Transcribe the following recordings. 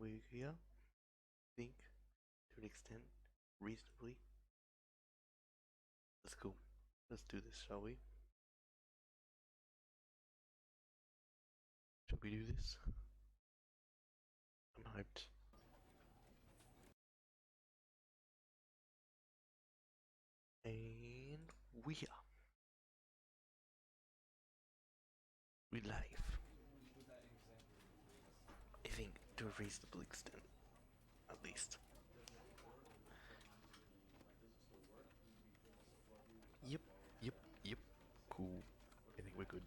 we're here. I think, to an extent, reasonably. Let's go. Let's do this, shall we? Shall we do this? I'm hyped. And we are. We live. I think to a reasonable extent, at least. Yep. Cool. I think we're good.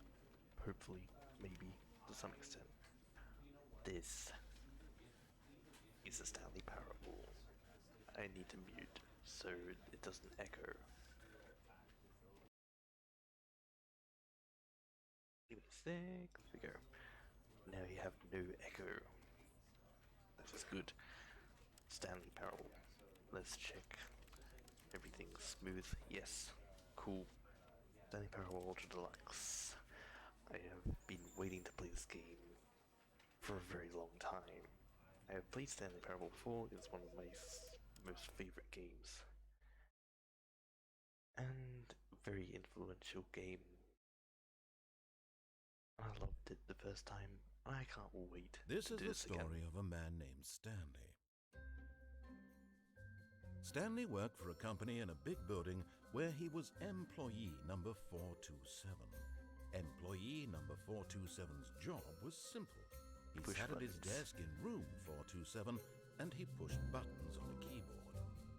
Hopefully, maybe, to some extent. This is a Stanley Parable. I need to mute so it doesn't echo. Give it a sec. There we go. Now you have no echo. That is good. Stanley Parable. Let's check. Everything's smooth. Yes. Cool. Stanley Parable Ultra Deluxe. I have been waiting to play this game for a very long time. I have played Stanley Parable before. It's one of my most favorite games. And very influential game. I loved it the first time. I can't wait. This to is do the this again. story of a man named Stanley. Stanley worked for a company in a big building where he was employee number 427. Employee number 427's job was simple. He Push sat at his buttons. desk in room 427 and he pushed buttons on a keyboard.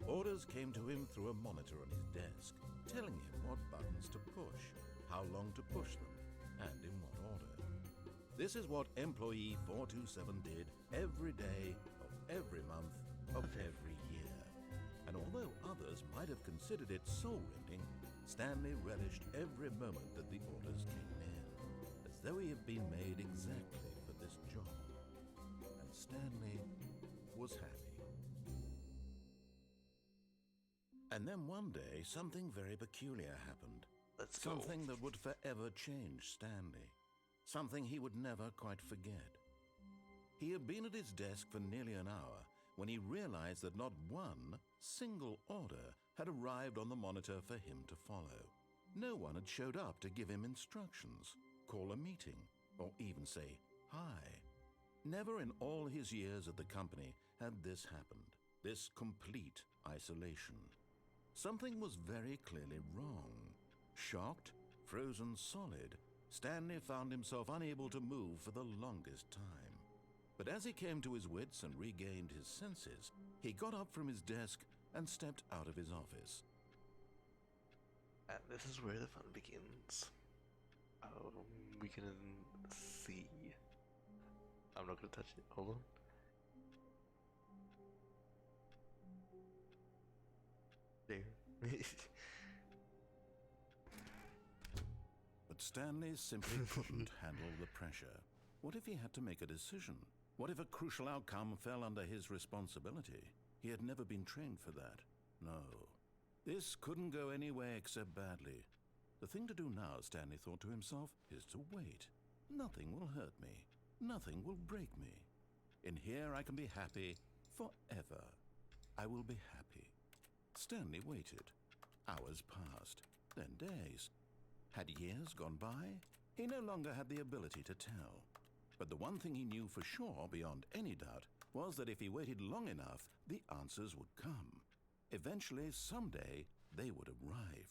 Orders came to him through a monitor on his desk, telling him what buttons to push, how long to push them, and in what order. This is what employee 427 did every day of every month of every year. And although others might have considered it soul-rending, Stanley relished every moment that the orders came in, as though he had been made exactly for this job. And Stanley was happy. And then one day, something very peculiar happened. Let's go. Something that would forever change Stanley. Something he would never quite forget. He had been at his desk for nearly an hour when he realized that not one single order had arrived on the monitor for him to follow. No one had showed up to give him instructions, call a meeting, or even say hi. Never in all his years at the company had this happened, this complete isolation. Something was very clearly wrong. Shocked, frozen solid, Stanley found himself unable to move for the longest time. But as he came to his wits and regained his senses, he got up from his desk and stepped out of his office. And this is where the fun begins. We can see. I'm not gonna touch it. Hold on. There. But Stanley simply couldn't handle the pressure. What if he had to make a decision? What if a crucial outcome fell under his responsibility? He had never been trained for that. No. This couldn't go any way except badly. The thing to do now, Stanley thought to himself, is to wait. Nothing will hurt me. Nothing will break me. In here I can be happy forever. I will be happy. Stanley waited. Hours passed, then days. Had years gone by? He no longer had the ability to tell. But the one thing he knew for sure, beyond any doubt, was that if he waited long enough, the answers would come. Eventually, someday, they would arrive.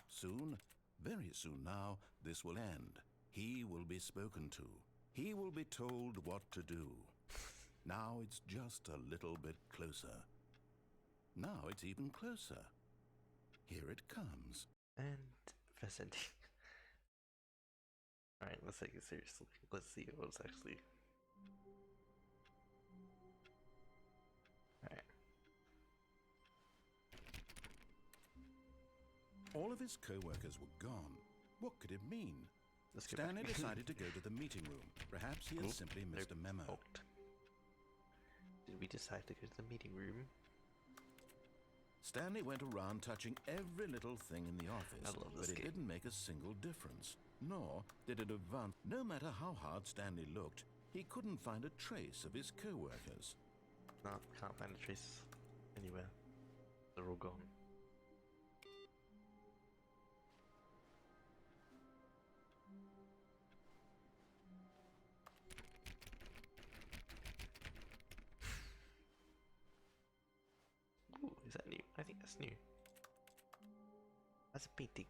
Soon, very soon now, this will end. He will be spoken to. He will be told what to do. Now it's just a little bit closer. Now it's even closer. Here it comes. And press ending. Alright, let's take it seriously. Let's see what's actually. Alright. All of his co-workers were gone. What could it mean? Let's go Stanley back. decided to go to the meeting room. Perhaps he had simply missed a memo. Locked. Did we decide to go to the meeting room? Stanley went around touching every little thing in the office, I love this but it game. didn't make a single difference. Nor did it advance. No matter how hard Stanley looked, he couldn't find a trace of his co-workers. No, can't find a trace anywhere. They're all gone. Ooh, is that new? I think that's new. That's a painting.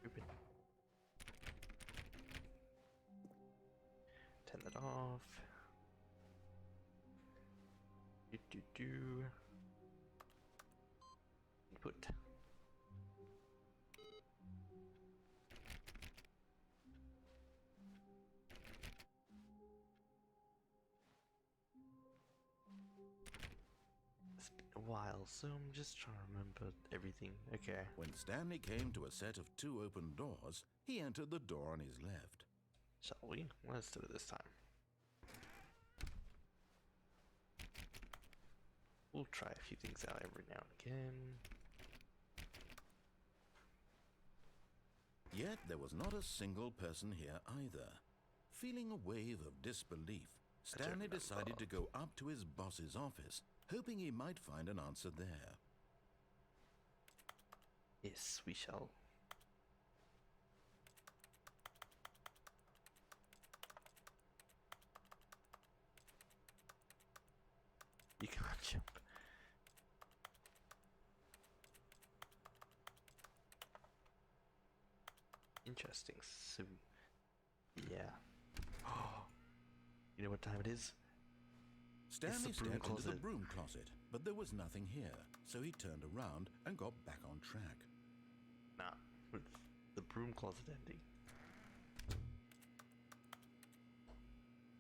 Open. Turn that off. Do. Input. It's been a while, so I'm just trying to remember everything. Okay. When Stanley came to a set of 2 open doors, he entered the door on his left. Shall we? Let's do it this time. We'll try a few things out every now and again. Yet there was not a single person here either. Feeling a wave of disbelief, Stanley decided to go up to his boss's office, hoping he might find an answer there. Yes, we shall. You can't jump. Interesting. So, yeah. You know what time it is? Stanley stepped into the broom closet, but there was nothing here, so he turned around and got back on track. Nah, with the broom closet ending.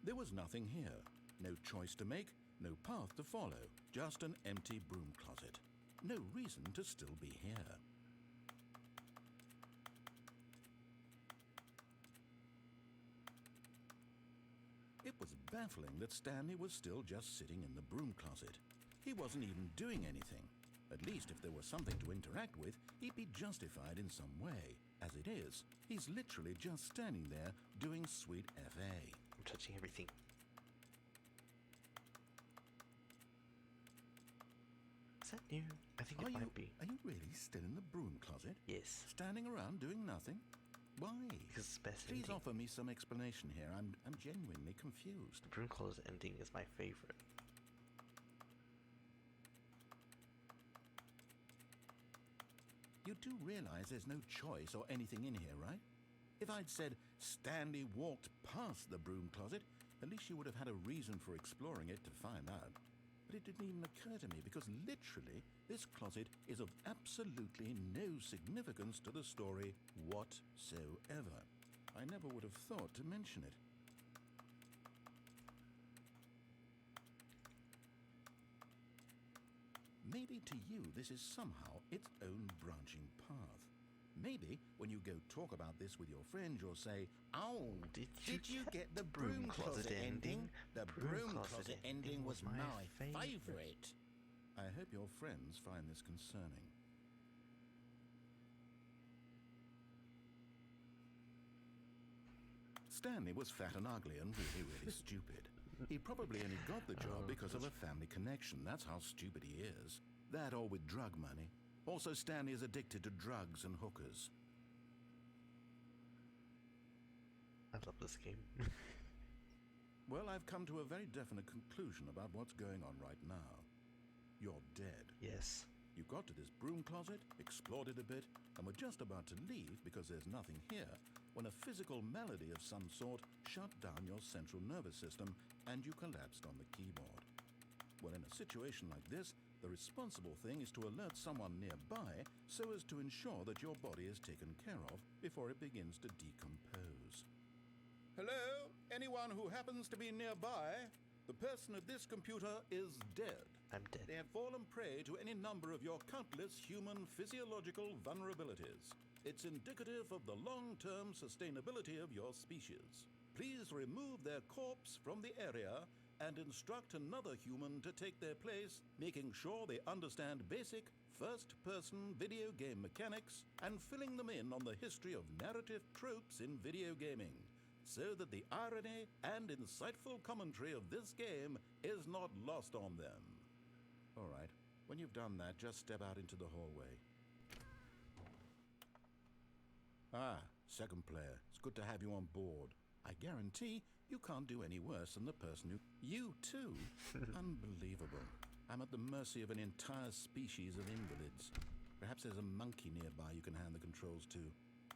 There was nothing here. No choice to make, no path to follow, just an empty broom closet. No reason to still be here. It was baffling that Stanley was still just sitting in the broom closet. He wasn't even doing anything. At least if there was something to interact with, he'd be justified in some way. As it is, he's literally just standing there doing sweet FA. I'm touching everything. Is that new? I think it might be. Are you really still in the broom closet? Yes. Standing around doing nothing? Why? Because it's best Please ending. offer me some explanation here. I'm genuinely confused. The broom closet ending is my favorite. You do realize there's no choice or anything in here, right? If I'd said Stanley walked past the broom closet, at least you would have had a reason for exploring it to find out. But it didn't even occur to me because literally this closet is of absolutely no significance to the story whatsoever. I never would have thought to mention it. Maybe to you this is somehow its own branching path. Maybe when you go talk about this with your friends, you'll say, "Oh, did you get the broom closet ending? The broom closet ending was my favorite." I hope your friends find this concerning. Stanley was fat and ugly and really stupid. He probably only got the job because of a family connection. That's how stupid he is. That or with drug money. Also, Stanley is addicted to drugs and hookers. I love this game. Well, I've come to a very definite conclusion about what's going on right now. You're dead. Yes. You got to this broom closet, explored it a bit, and were just about to leave because there's nothing here when a physical malady of some sort shut down your central nervous system and you collapsed on the keyboard. Well, in a situation like this, the responsible thing is to alert someone nearby so as to ensure that your body is taken care of before it begins to decompose. Hello? Anyone who happens to be nearby? The person at this computer is dead. I'm dead. They have fallen prey to any number of your countless human physiological vulnerabilities. It's indicative of the long-term sustainability of your species. Please remove their corpse from the area and instruct another human to take their place, making sure they understand basic first-person video game mechanics and filling them in on the history of narrative tropes in video gaming. so that the irony and insightful commentary of this game is not lost on them. All right, when you've done that, just step out into the hallway. Ah, second player, it's good to have you on board. I guarantee you can't do any worse than the person who... You too? Unbelievable. I'm at the mercy of an entire species of invalids. Perhaps there's a monkey nearby you can hand the controls to.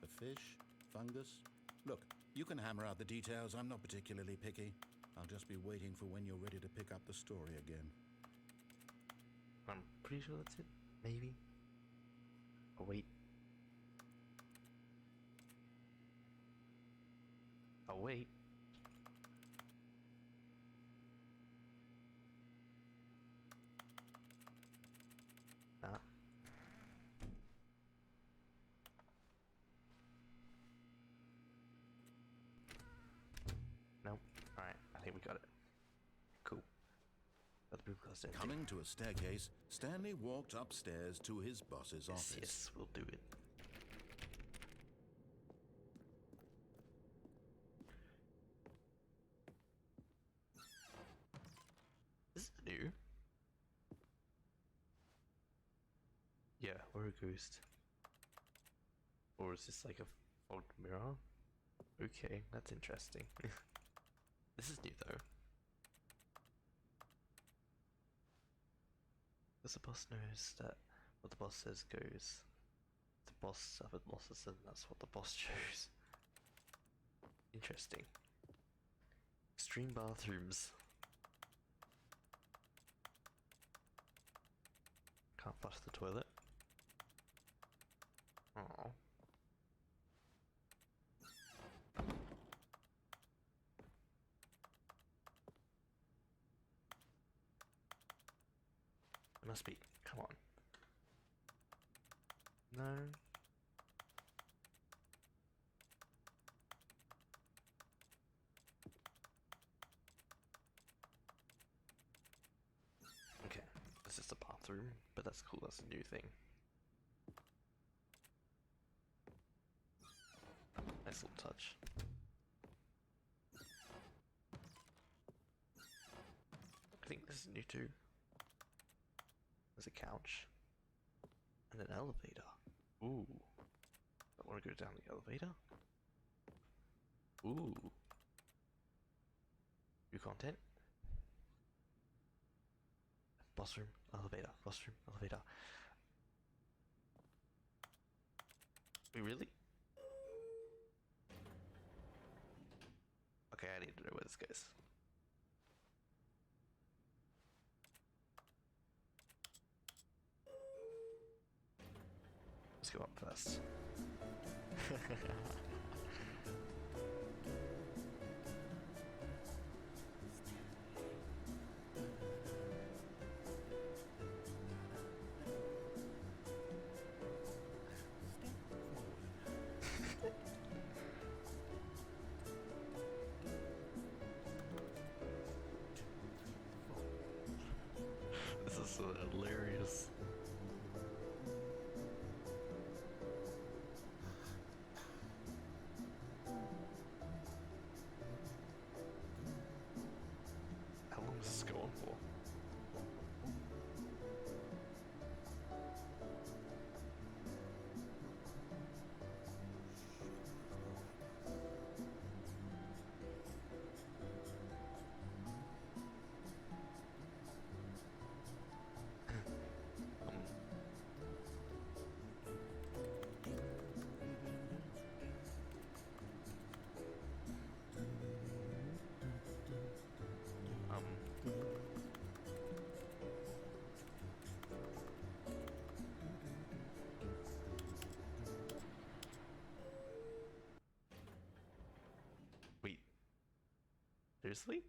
A fish? Fungus? Look, you can hammer out the details. I'm not particularly picky. I'll just be waiting for when you're ready to pick up the story again. I'm pretty sure that's it. Maybe. Oh, wait. Oh, wait. Nah. Nope. Alright, I think we got it. Cool. Coming to a staircase, Stanley walked upstairs to his boss's office. Yes, we'll do it. This is new. Yeah, we're a ghost. Or is this like a fogged mirror? Okay, that's interesting. This is new though. Because the boss knows that what the boss says goes. The boss suffered losses and that's what the boss chose. Interesting. Extreme bathrooms. Can't flush the toilet. Oh. It must be. Come on. No. Okay, this is the bathroom, but that's cool, that's a new thing. Nice little touch. I think this is new too. There's a couch. And an elevator. Ooh. I want to go down the elevator. Ooh. New content. Boss room, elevator, boss room, elevator. Wait, really? Okay, I need to know where this goes. Let's go up first. This is so hilarious. How long is this going for? Um, wait, seriously?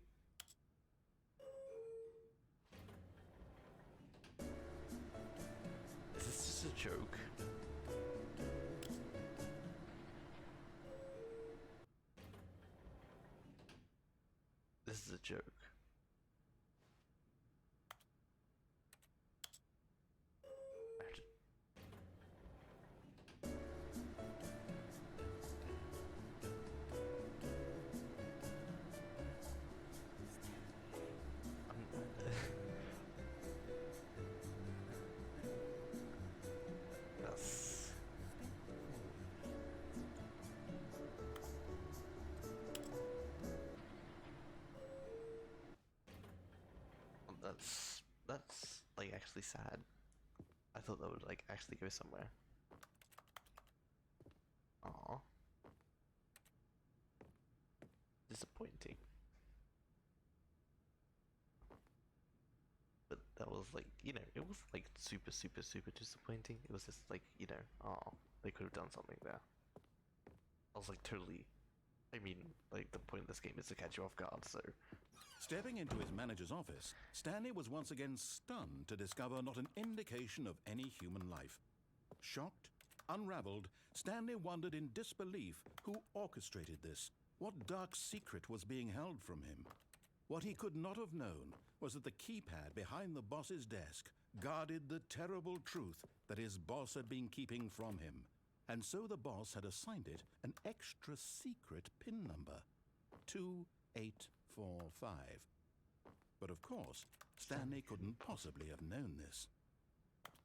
Is this just a joke? This is a joke. I have to... that's like actually sad. I thought that would like actually go somewhere. Aw. Disappointing. But that was like, you know, it was like super, super, super disappointing. It was just like, you know, oh, they could have done something there. I was like totally, I mean, like the point of this game is to catch you off guard, so. Stepping into his manager's office, Stanley was once again stunned to discover not an indication of any human life. Shocked, unraveled, Stanley wondered in disbelief who orchestrated this. What dark secret was being held from him? What he could not have known was that the keypad behind the boss's desk guarded the terrible truth that his boss had been keeping from him. And so the boss had assigned it an extra secret PIN number, 2845. But of course, Stanley couldn't possibly have known this.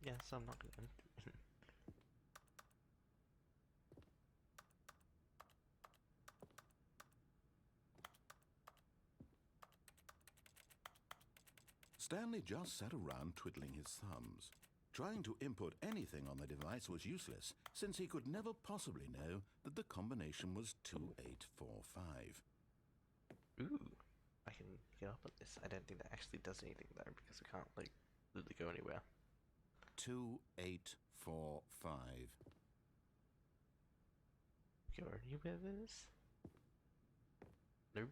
Yes, I'm not gonna. Stanley just sat around twiddling his thumbs. Trying to input anything on the device was useless, since he could never possibly know that the combination was 2845. Ooh, I can get up on this. I don't think that actually does anything though, because we can't like literally go anywhere. 2845. Go anywhere with this? No.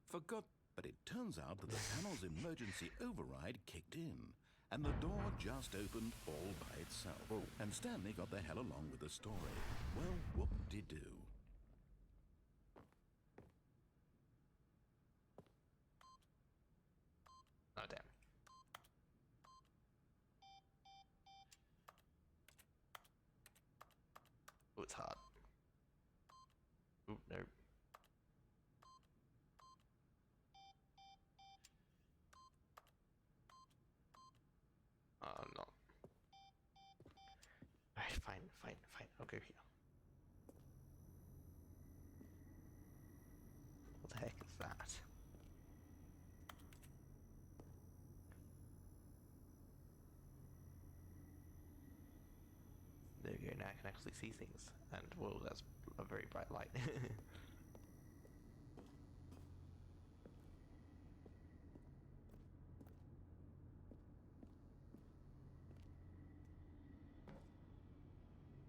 Forgot, but it turns out that the panel's emergency override kicked in, and the door just opened all by itself. Whoa. And Stanley got the hell along with the story. Well, whoop-de-doo. Oh damn. Oh, it's hard. Oh no. I'm not. Alright, fine. I'll go here. What the heck is that? There we go, now I can actually see things. And, whoa, that's a very bright light.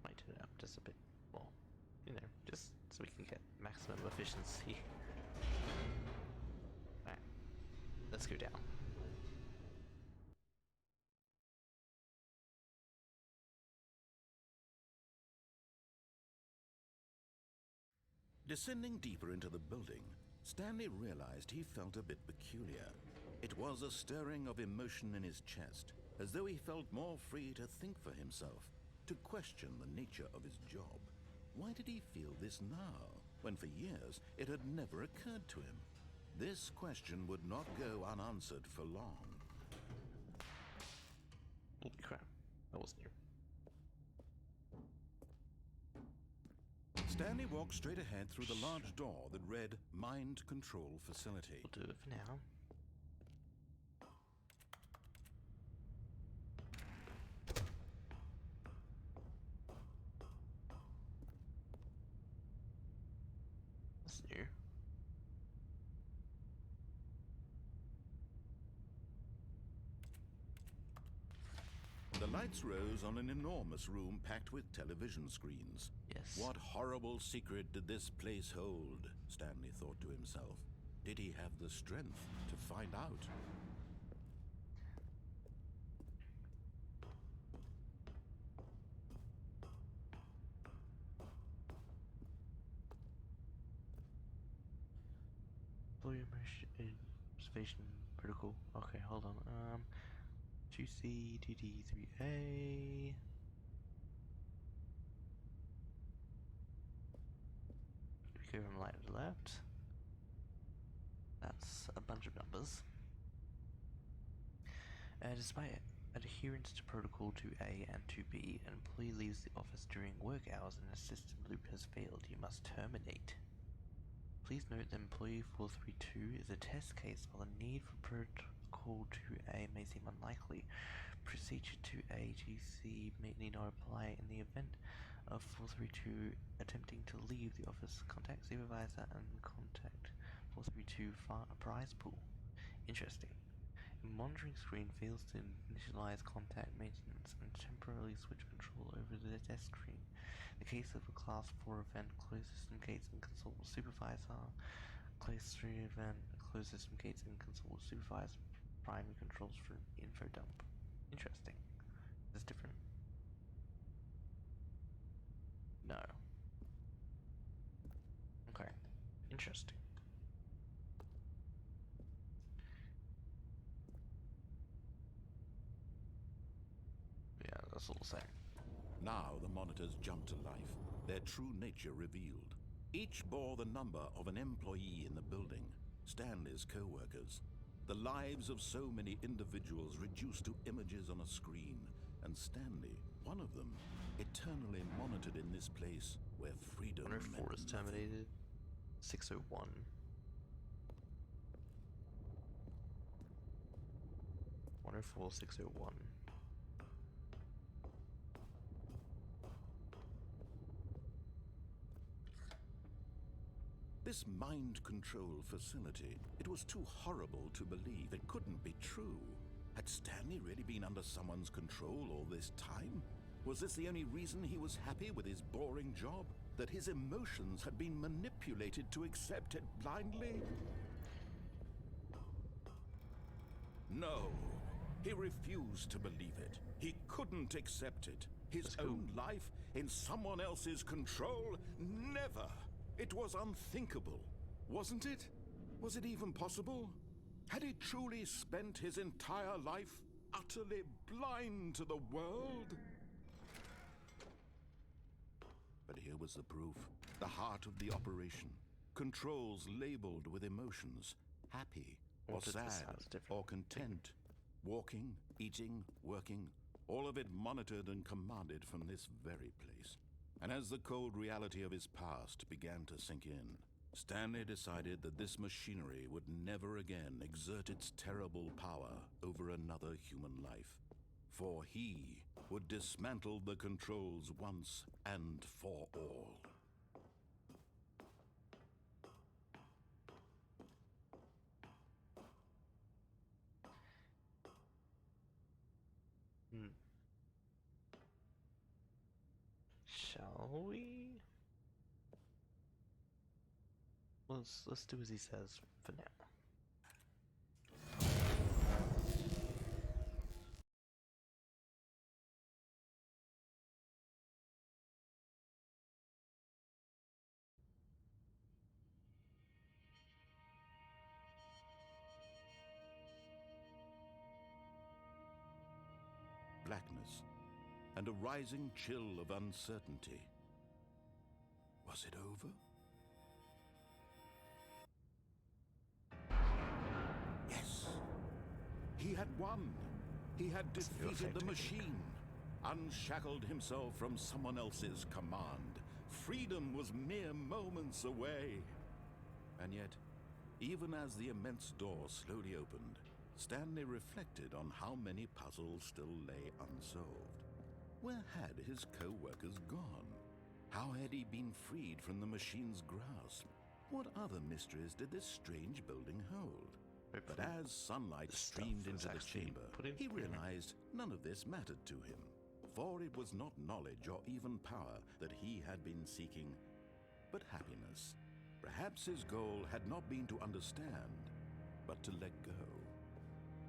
Might turn it up just a bit more, you know, just so we can get maximum efficiency. Alright, let's go down. Descending deeper into the building, Stanley realized he felt a bit peculiar. It was a stirring of emotion in his chest, as though he felt more free to think for himself, to question the nature of his job. Why did he feel this now, when for years it had never occurred to him? This question would not go unanswered for long. Holy crap, that was new. Stanley walked straight ahead through the large door that read Mind Control Facility. We'll do it for now. That's new. The lights rose on an enormous room packed with television screens. Yes. What horrible secret did this place hold? Stanley thought to himself. Did he have the strength to find out? Employee observation protocol. Okay, hold on. 2C, DD3A. Go from right to left. That's a bunch of numbers. Despite Adherence to Protocol 2A and 2B. An employee leaves the office during work hours and a system loop has failed. You must terminate. Please note that Employee 432 is a test case, while the need for Protocol 2A may seem unlikely. Procedure 2A GC may need not apply in the event of 432 attempting to leave the office. Contact supervisor and contact 432 prize pool. Interesting. A monitoring screen fails to initialize contact maintenance and temporarily switch control over the desk screen. In the case of a Class 4 event, close system gates and consult with supervisor. Class 3 event, close system gates and consult with supervisor. Primary controls for info dump. Interesting. Is this different? No. Okay. Interesting. Yeah, that's all the same. Now the monitors jumped to life, their true nature revealed. Each bore the number of an employee in the building, Stanley's co-workers. The lives of so many individuals reduced to images on a screen, and Stanley, one of them, eternally monitored in this place where freedom 104 is terminated. 601. 104, 601. This mind control facility, it was too horrible to believe. It couldn't be true. Had Stanley really been under someone's control all this time? Was this the only reason he was happy with his boring job? That his emotions had been manipulated to accept it blindly? No. He refused to believe it. He couldn't accept it. His own life in someone else's control? Never! It was unthinkable, wasn't it? Was it even possible? Had he truly spent his entire life utterly blind to the world? But here was the proof. The heart of the operation. Controls labeled with emotions. Happy, or sad, or content. Walking, eating, working. All of it monitored and commanded from this very place. And as the cold reality of his past began to sink in, Stanley decided that this machinery would never again exert its terrible power over another human life. For he would dismantle the controls once and for all. Shall we? Let's do as he says for now. Blackness and a rising chill of uncertainty. Was it over? Yes. He had won. He had defeated the machine, unshackled himself from someone else's command. Freedom was mere moments away. And yet, even as the immense door slowly opened, Stanley reflected on how many puzzles still lay unsolved. Where had his co-workers gone? How had he been freed from the machine's grasp? What other mysteries did this strange building hold? But as sunlight streamed into the chamber, he realized none of this mattered to him, for it was not knowledge or even power that he had been seeking, but happiness. Perhaps his goal had not been to understand, but to let go.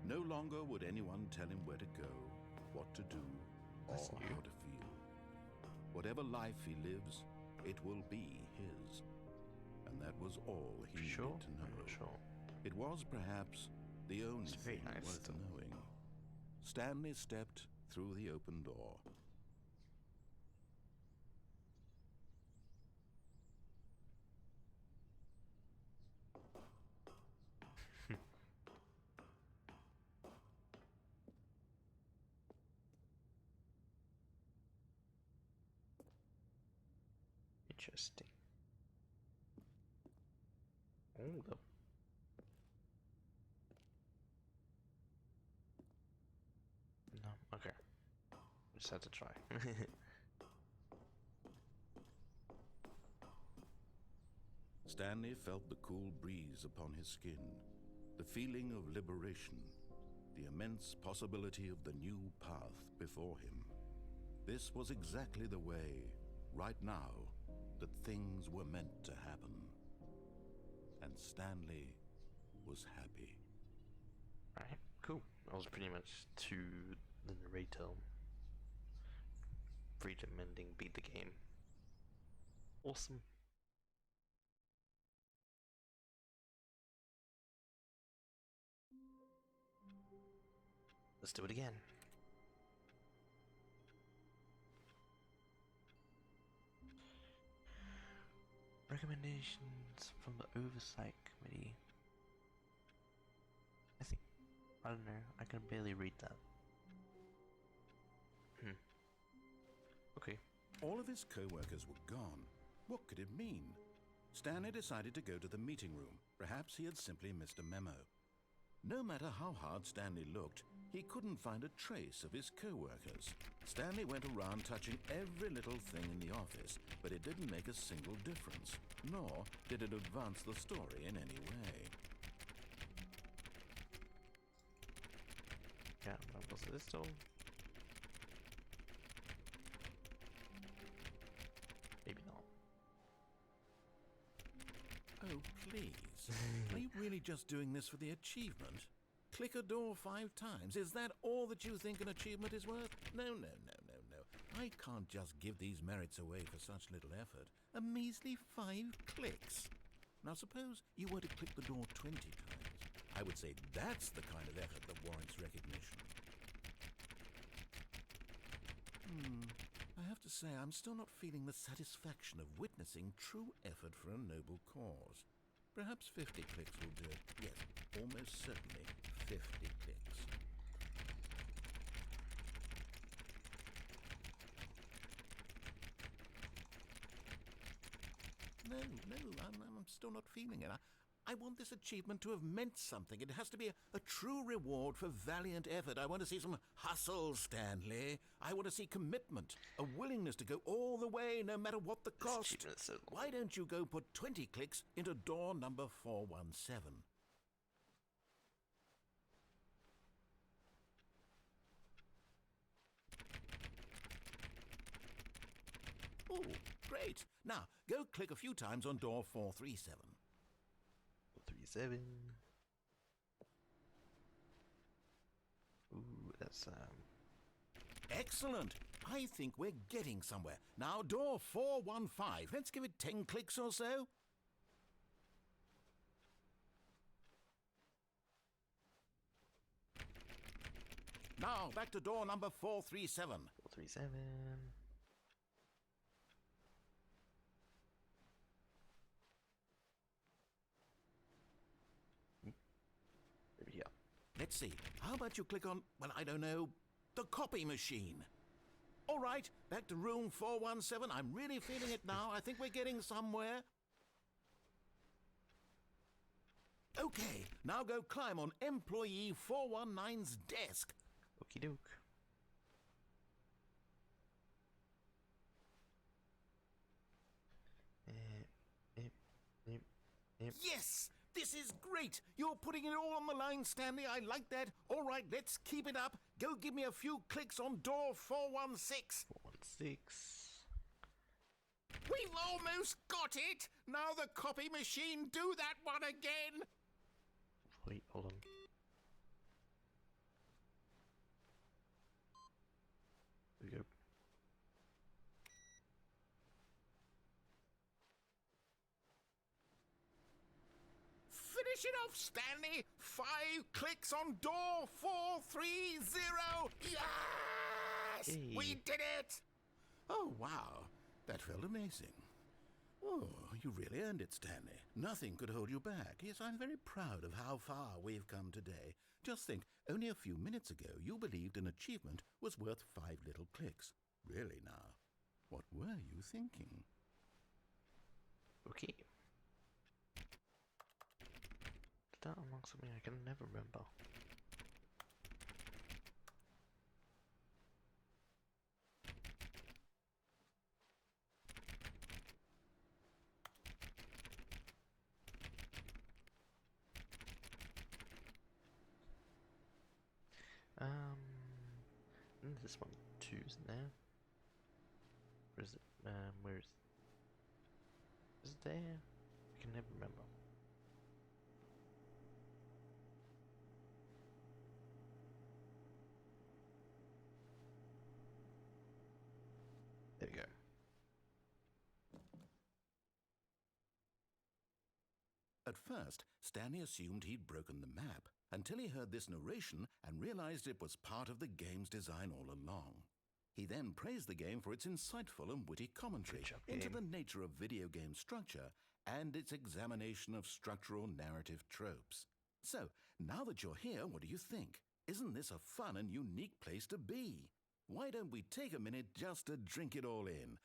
No longer would anyone tell him where to go, what to do, or how to feel. Whatever life he lives, it will be his. And that was all he needed to know. I'm not sure. It was perhaps the only thing worth knowing. Stanley stepped through the open door. Interesting. Oh, the... No, okay. Just had to try. Stanley felt the cool breeze upon his skin, the feeling of liberation, the immense possibility of the new path before him. This was exactly the way, right now, that things were meant to happen. And Stanley was happy. Alright, cool. That was pretty much to the narrator. Freedom ending, beat the game. Awesome. Let's do it again. Recommendations from the Oversight Committee. I don't know, I can barely read that. Okay. All of his co-workers were gone. What could it mean? Stanley decided to go to the meeting room. Perhaps he had simply missed a memo. No matter how hard Stanley looked, he couldn't find a trace of his co-workers. Stanley went around touching every little thing in the office, but it didn't make a single difference, nor did it advance the story in any way. Yeah, was this still? Maybe not. Oh, please. Are you really just doing this for the achievement? Click a door 5 times. Is that all that you think an achievement is worth? No. I can't just give these merits away for such little effort. A measly 5 clicks. Now suppose you were to click the door 20 times. I would say that's the kind of effort that warrants recognition. I have to say, I'm still not feeling the satisfaction of witnessing true effort for a noble cause. Perhaps 50 clicks will do it. Yes, almost certainly 50 clicks. No, I'm still not feeling it. I want this achievement to have meant something. It has to be a true reward for valiant effort. I want to see some hustle, Stanley. I want to see commitment, a willingness to go all the way, no matter what the cost. So Why don't you go put 20 clicks into door number 417? Oh, great. Now, go click a few times on door 437. 37. Ooh, that's Excellent. I think we're getting somewhere. Now, door 415. Let's give it 10 clicks or so. Now, back to door number 437. 437. Maybe here. Let's see. How about you click on, well, I don't know, the copy machine? All right, back to room 417. I'm really feeling it now. I think we're getting somewhere. Okay, now go climb on employee 419's desk. Okie doke. Yes! This is great! You're putting it all on the line, Stanley. I like that. All right, let's keep it up. Go give me a few clicks on door 416. 416. We've almost got it! Now the copy machine, do that one again! Wait, hold on. There we go. Finish it off, Stanley! 5 clicks on door 430! Yes! Hey. We did it! Oh, wow. That felt amazing. Oh, you really earned it, Stanley. Nothing could hold you back. Yes, I'm very proud of how far we've come today. Just think, only a few minutes ago, you believed an achievement was worth 5 little clicks. Really now, what were you thinking? Okay. Did that unlock something I can never remember? This one too, isn't there? Or is it? Where is? Is it there? I can never remember. There we go. At first, Stanley assumed he'd broken the map until he heard this narration and realized it was part of the game's design all along. He then praised the game for its insightful and witty commentary into the nature of video game structure and its examination of structural narrative tropes. So, now that you're here, what do you think? Isn't this a fun and unique place to be? Why don't we take a minute just to drink it all in?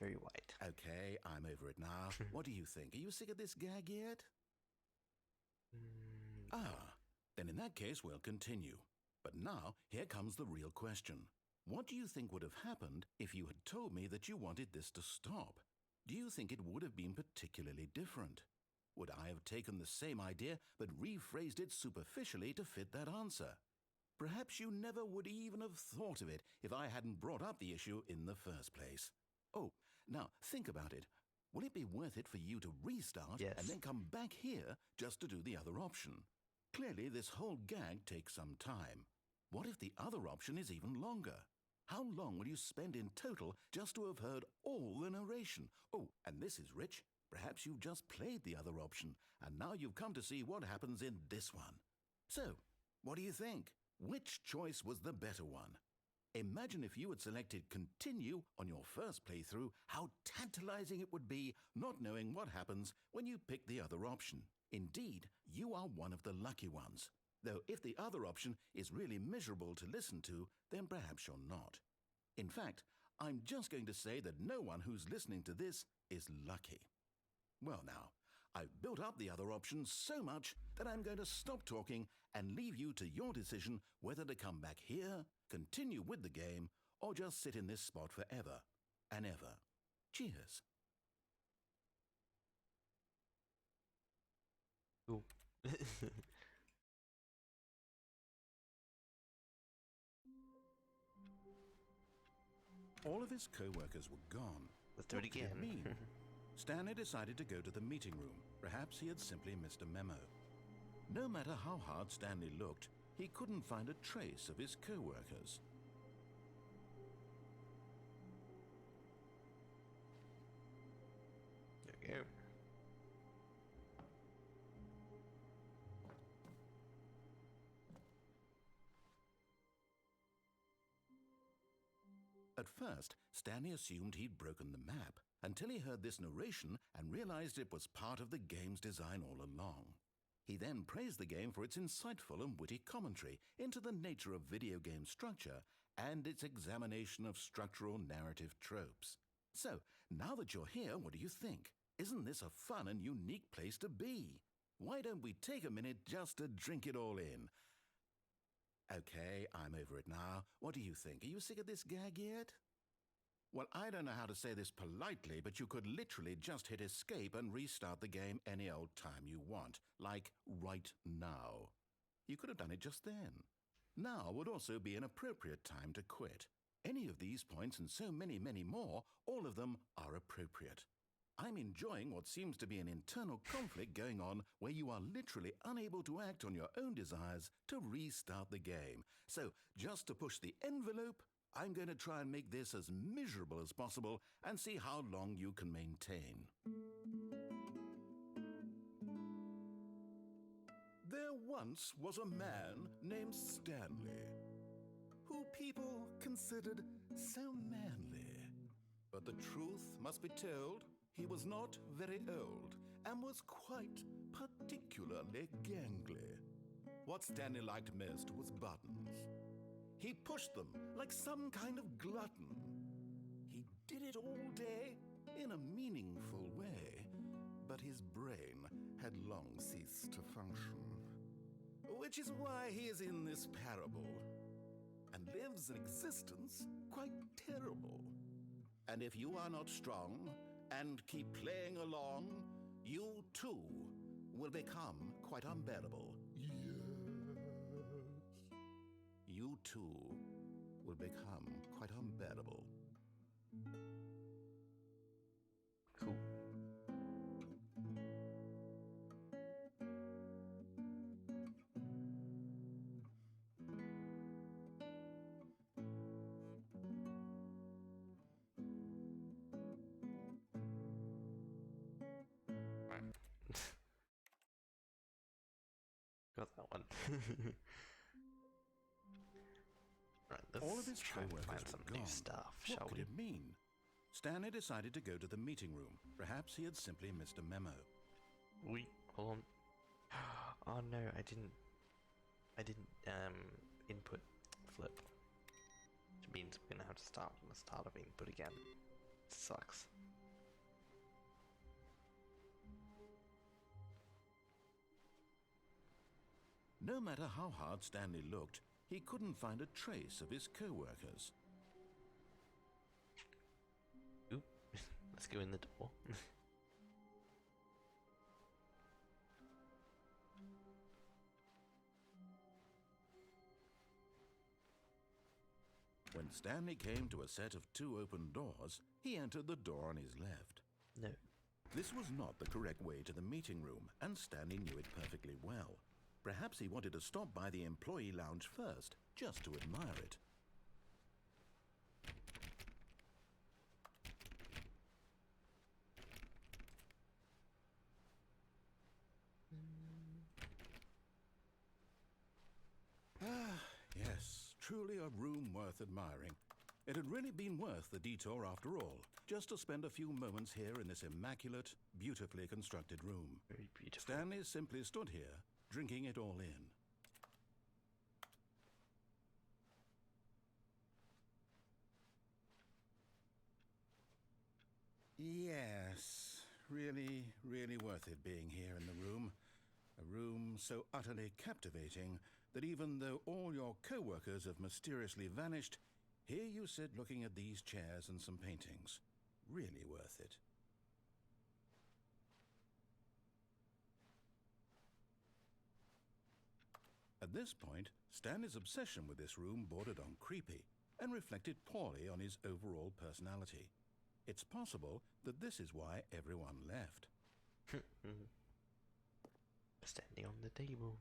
Very white. Okay, I'm over it now. What do you think? Are you sick of this gag yet? Then in that case, we'll continue. But now, here comes the real question. What do you think would have happened if you had told me that you wanted this to stop? Do you think it would have been particularly different? Would I have taken the same idea but rephrased it superficially to fit that answer? Perhaps you never would even have thought of it if I hadn't brought up the issue in the first place. Oh, now think about it. Will it be worth it for you to restart and then come back here just to do the other option? Clearly, this whole gag takes some time. What if the other option is even longer? How long will you spend in total just to have heard all the narration? Oh, and this is rich. Perhaps you've just played the other option, and now you've come to see what happens in this one. So, what do you think? Which choice was the better one? Imagine if you had selected continue on your first playthrough, how tantalizing it would be not knowing what happens when you pick the other option. Indeed, you are one of the lucky ones. Though if the other option is really miserable to listen to, then perhaps you're not. In fact, I'm just going to say that no one who's listening to this is lucky. Well now, I've built up the other option so much that I'm going to stop talking and leave you to your decision whether to come back here, continue with the game, or just sit in this spot forever and ever. Cheers. Cool. All of his co-workers were gone. Let's do it again. What did it mean? Stanley decided to go to the meeting room. Perhaps he had simply missed a memo. No matter how hard Stanley looked, he couldn't find a trace of his co-workers. There we go. At first, Stanley assumed he'd broken the map until he heard this narration and realized it was part of the game's design all along. He then praised the game for its insightful and witty commentary into the nature of video game structure and its examination of structural narrative tropes. So, now that you're here, what do you think? Isn't this a fun and unique place to be? Why don't we take a minute just to drink it all in? Okay, I'm over it now. What do you think? Are you sick of this gag yet? Well, I don't know how to say this politely, but you could literally just hit escape and restart the game any old time you want, like right now. You could have done it just then. Now would also be an appropriate time to quit. Any of these points and so many, many more, all of them are appropriate. I'm enjoying what seems to be an internal conflict going on where you are literally unable to act on your own desires to restart the game. So, just to push the envelope, I'm going to try and make this as miserable as possible and see how long you can maintain. There once was a man named Stanley, who people considered so manly. But the truth must be told, he was not very old and was quite particularly gangly. What Stanley liked most was buttons. He pushed them like some kind of glutton. He did it all day in a meaningful way, but his brain had long ceased to function. Which is why he is in this parable, and lives an existence quite terrible. And if you are not strong and keep playing along, you too will become quite unbearable. Yes. You too will become quite unbearable. Cool. Got that one. Right, let's All of his try and co-workers find were some gone. new stuff, What shall could we? it mean? Stanley decided to go to the meeting room. Perhaps he had simply missed a memo. Hold on. Oh no, I didn't input flip. Which means we're gonna have to start from the start of input again. Sucks. No matter how hard Stanley looked, he couldn't find a trace of his co-workers. Oop. Let's go in the door. When Stanley came to a set of 2 open doors, he entered the door on his left. No. This was not the correct way to the meeting room, and Stanley knew it perfectly well. Perhaps he wanted to stop by the employee lounge first, just to admire it. Ah, yes, truly a room worth admiring. It had really been worth the detour after all, just to spend a few moments here in this immaculate, beautifully constructed room. Very beautiful. Stanley simply stood here, drinking it all in. Yes, really, really worth it being here in the room. A room so utterly captivating that even though all your co-workers have mysteriously vanished, here you sit looking at these chairs and some paintings. Really worth it. At this point, Stanley's obsession with this room bordered on creepy and reflected poorly on his overall personality. It's possible that this is why everyone left. Standing on the table.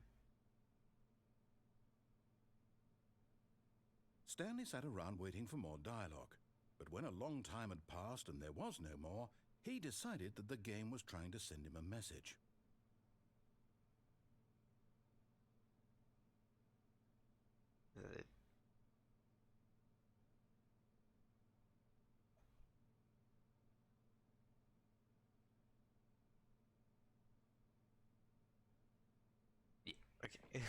Stanley sat around waiting for more dialogue, but when a long time had passed and there was no more, he decided that the game was trying to send him a message. Yeah, okay.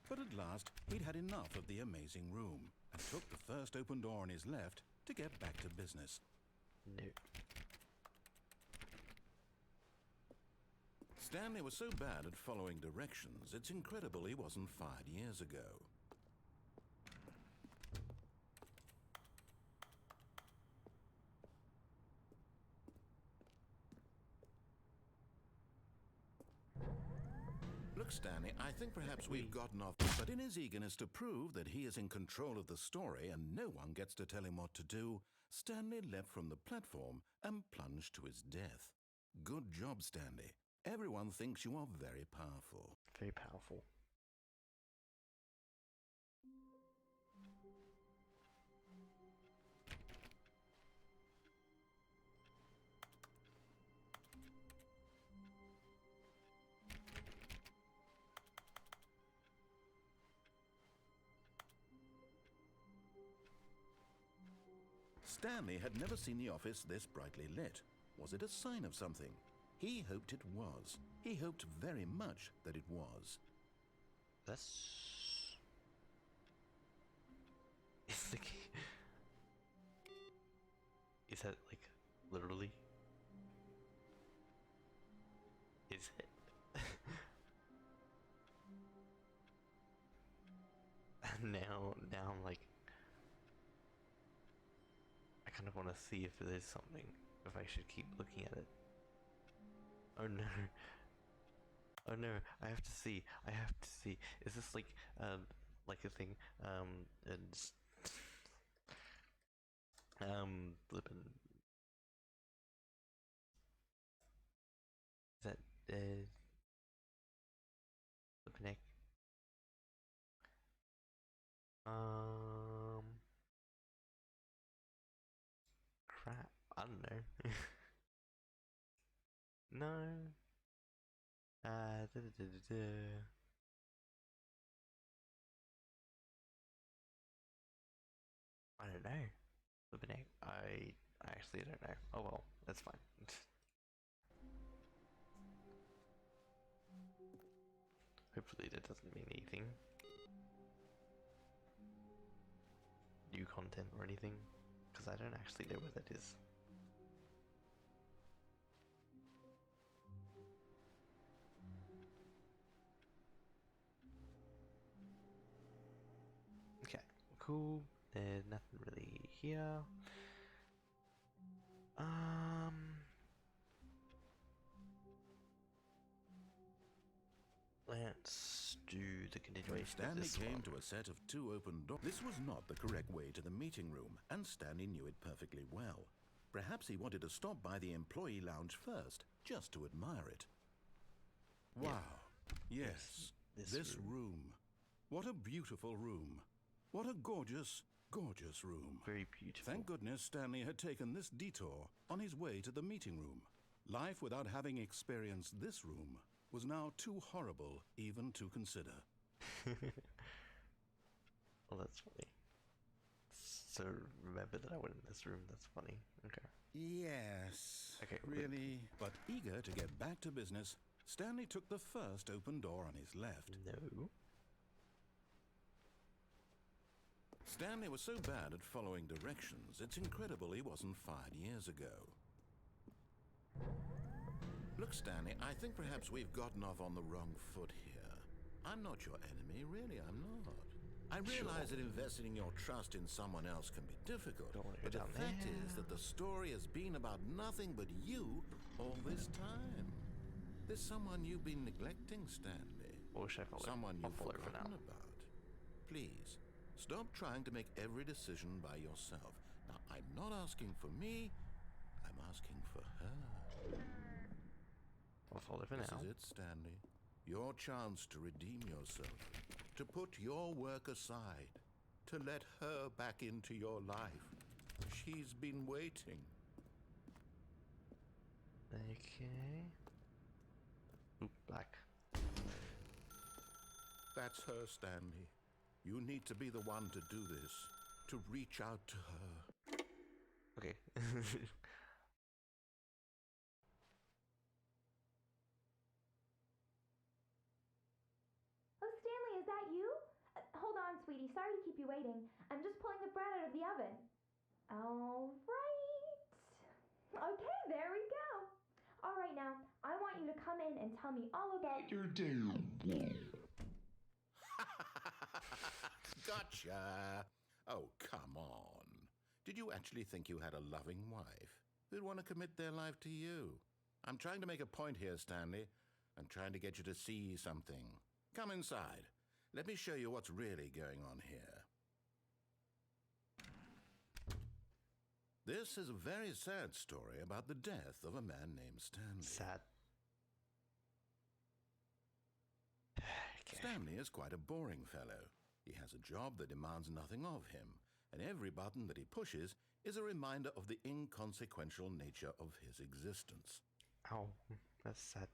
But at last, he'd had enough of the amazing room and took the first open door on his left to get back to business. No. Stanley was so bad at following directions, it's incredible he wasn't fired years ago. Look, Stanley, I think perhaps we've gotten off, but in his eagerness to prove that he is in control of the story and no one gets to tell him what to do, Stanley leapt from the platform and plunged to his death. Good job, Stanley. Everyone thinks you are very powerful. Very powerful. Stanley had never seen the office this brightly lit. Was it a sign of something? He hoped it was. He hoped very much that it was. That's... Is the key... Is that, like, literally now I'm like, I kind of want to see if there's something, if I should keep looking at it. Oh no. Oh no, I have to see. I have to see. Is this like a thing? And flippin'. Is that flippin' heck? Crap. I don't know. No. Da, da, da, da, da. I don't know. Flippin' heck. I actually don't know. Oh well, that's fine. Hopefully that doesn't mean anything. New content or anything, because I don't actually know what that is. Okay, cool. There's nothing really here. Let's do the continuation. Stanley came to a set of 2 open doors. This was not the correct way to the meeting room, and Stanley knew it perfectly well. Perhaps he wanted to stop by the employee lounge first, just to admire it. Wow. Yes, this room. What a beautiful room. What a gorgeous, gorgeous room. Very beautiful. Thank goodness Stanley had taken this detour on his way to the meeting room. Life without having experienced this room was now too horrible even to consider. Well, that's funny. So remember that I went in this room. That's funny. Okay. Yes. Okay. Really? But eager to get back to business, Stanley took the first open door on his left. No. Stanley was so bad at following directions, it's incredible he wasn't fired years ago. Look, Stanley, I think perhaps we've gotten off on the wrong foot here. I'm not your enemy, really, I'm not. I realize that investing your trust in someone else can be difficult, but the fact is that the story has been about nothing but you all this time. There's someone you've been neglecting, Stanley. Someone you've forgotten about. Please, stop trying to make every decision by yourself. Now, I'm not asking for me, I'm asking for her. I'll follow for now. This is it, Stanley. Your chance to redeem yourself, to put your work aside, to let her back into your life. She's been waiting. Okay. Oop, black. That's her, Stanley. You need to be the one to do this, to reach out to her. Okay. Oh, Stanley, is that you? Hold on, sweetie. Sorry to keep you waiting. I'm just pulling the bread out of the oven. All right. Okay, there we go. All right, now, I want you to come in and tell me all about your day. Gotcha. Oh, come on. Did you actually think you had a loving wife who'd want to commit their life to you? I'm trying to make a point here, Stanley. I'm trying to get you to see something. Come inside. Let me show you what's really going on here. This is a very sad story about the death of a man named Stanley. Sad. Okay. Stanley is quite a boring fellow. He has a job that demands nothing of him, and every button that he pushes is a reminder of the inconsequential nature of his existence. Ow, that's sad.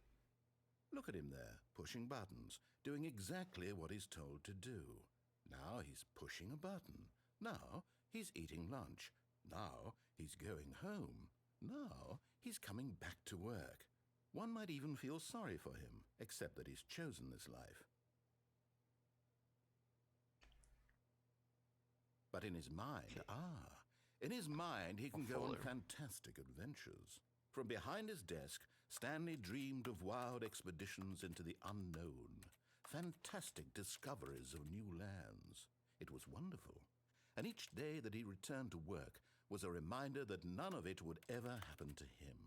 Look at him there, pushing buttons, doing exactly what he's told to do. Now he's pushing a button. Now he's eating lunch. Now he's going home. Now he's coming back to work. One might even feel sorry for him, except that he's chosen this life. But in his mind, in his mind he can go on fantastic adventures. From behind his desk, Stanley dreamed of wild expeditions into the unknown, fantastic discoveries of new lands. It was wonderful. And each day that he returned to work was a reminder that none of it would ever happen to him.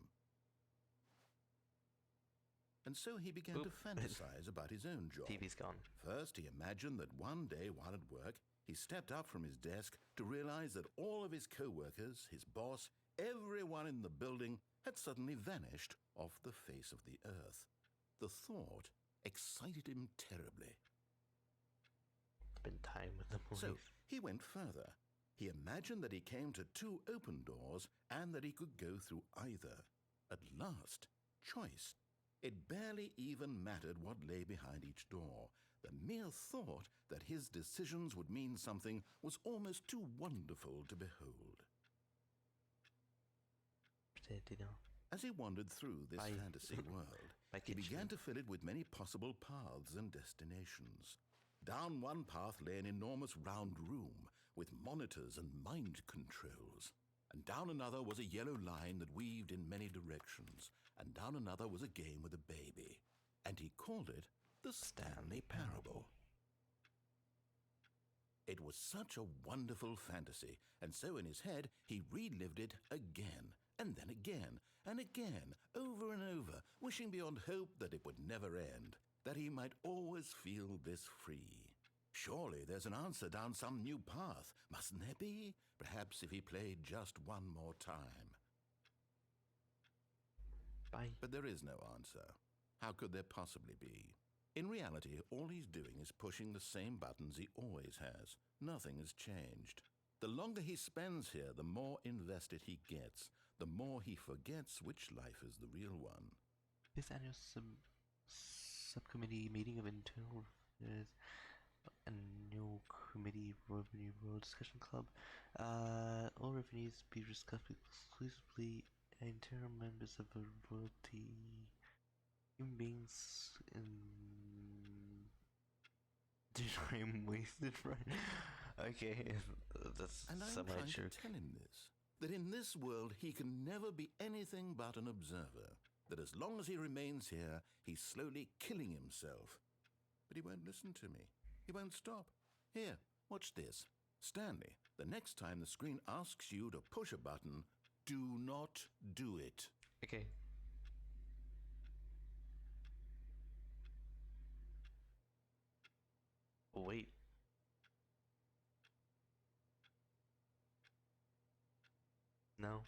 And so he began to fantasize about his own job. TV's gone. First, he imagined that one day while at work, he stepped up from his desk to realize that all of his co-workers, his boss, everyone in the building had suddenly vanished off the face of the earth. The thought excited him terribly. Spend time with them. So he went further. He imagined that he came to 2 open doors and that he could go through either. At last, choice. It barely even mattered what lay behind each door. The mere thought that his decisions would mean something was almost too wonderful to behold. As he wandered through this fantasy world, he began to fill it with many possible paths and destinations. Down one path lay an enormous round room with monitors and mind controls. And down another was a yellow line that weaved in many directions. And down another was a game with a baby. And he called it the Stanley Parable. It was such a wonderful fantasy, and so in his head he relived it again, and then again, and again, over and over, wishing beyond hope that it would never end, that he might always feel this free. Surely there's an answer down some new path, mustn't there be? Perhaps if he played just one more time. But there is no answer. How could there possibly be? In reality, all he's doing is pushing the same buttons he always has. Nothing has changed. The longer he spends here, the more invested he gets, the more he forgets which life is the real one. This annual subcommittee meeting of internal affairs, annual committee revenue world discussion club. All revenues be discussed exclusively internal members of the royalty. Human beings in. Dude, I'm wasted, right? Okay, that's and I'm trying to tell him this. That in this world he can never be anything but an observer. That as long as he remains here, he's slowly killing himself. But he won't listen to me. He won't stop. Here, watch this. Stanley, the next time the screen asks you to push a button, do not do it. Okay. Oh, wait. No.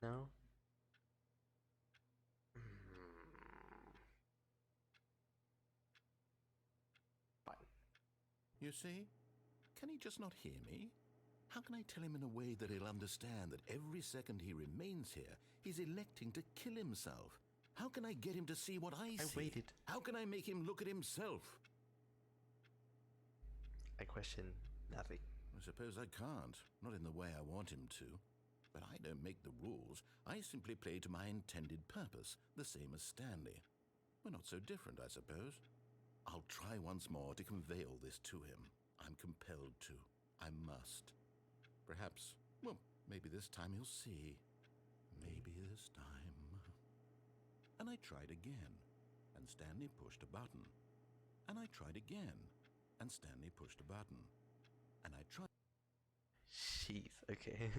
No. Fine. You see? Can he just not hear me? How can I tell him in a way that he'll understand that every second he remains here, he's electing to kill himself? How can I get him to see what I see? I waited. How can I make him look at himself? I question nothing. I suppose I can't. Not in the way I want him to. But I don't make the rules. I simply play to my intended purpose, the same as Stanley. We're not so different, I suppose. I'll try once more to convey all this to him. I'm compelled to. I must. Perhaps, well, maybe this time he'll see. Maybe this time. And I tried again, and Stanley pushed a button. And I tried again, and Stanley pushed a button. And I tried. Jeez, okay.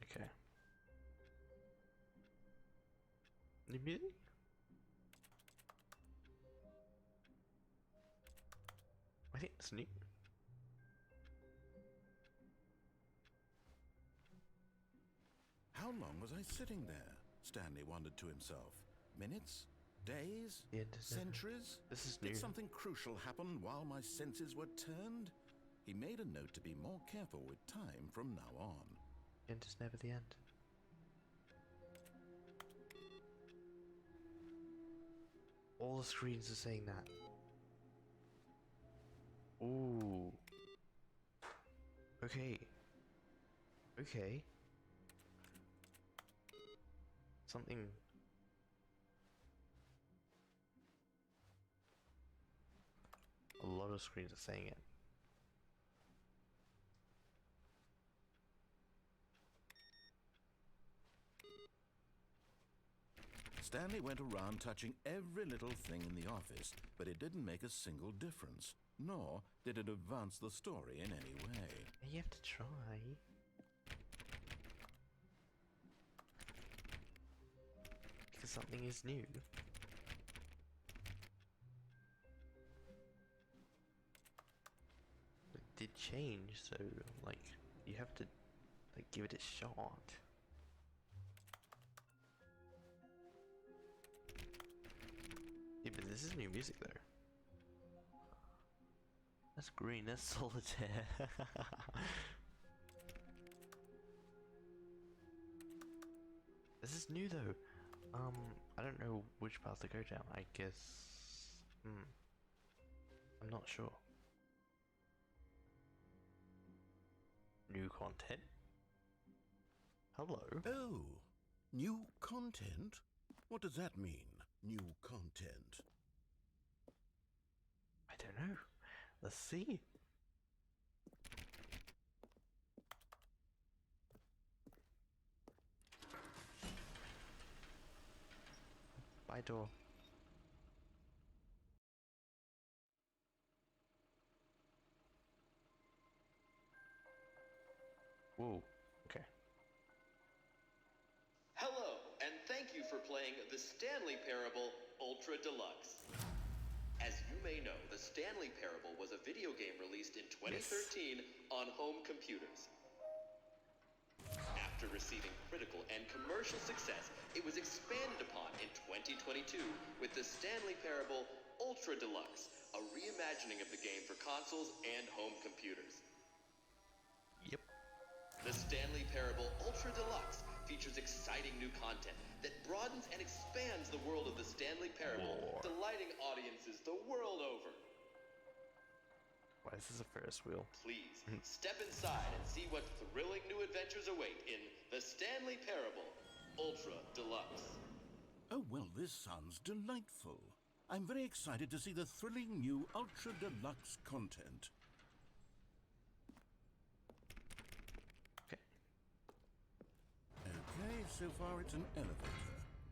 Okay. New music? I think it's new. How long was I sitting there? Stanley wondered to himself. Minutes? Days? Centuries? This is new. Did something crucial happen while my senses were turned? He made a note to be more careful with time from now on. The end is never the end. All the screens are saying that. Ooh. Okay. Okay. Something. the screens are saying it. Stanley went around touching every little thing in the office, but it didn't make a single difference, nor did it advance the story in any way. You have to try. Because something is new. It did change, so like you have to like give it a shot. Yeah, but this is new music though. That's green, that's solitaire. This is new though. I don't know which path to go down. I guess... I'm not sure. New content? Hello? Oh, new content? What does that mean, new content? I don't know. Let's see. Bye, door. Whoa, okay. Hello, and thank you for playing the Stanley Parable Ultra Deluxe. As you may know, the Stanley Parable was a video game released in 2013 on home computers. After receiving critical and commercial success, it was expanded upon in 2022 with the Stanley Parable Ultra Deluxe, a reimagining of the game for consoles and home computers. Yep. The Stanley Parable Ultra Deluxe features exciting new content that broadens and expands the world of the Stanley Parable, delighting audiences the world over. Why is this a Ferris wheel? Please, step inside and see what thrilling new adventures await in the Stanley Parable Ultra Deluxe. Oh, well, this sounds delightful. I'm very excited to see the thrilling new Ultra Deluxe content. Okay. Okay, so far it's an elevator.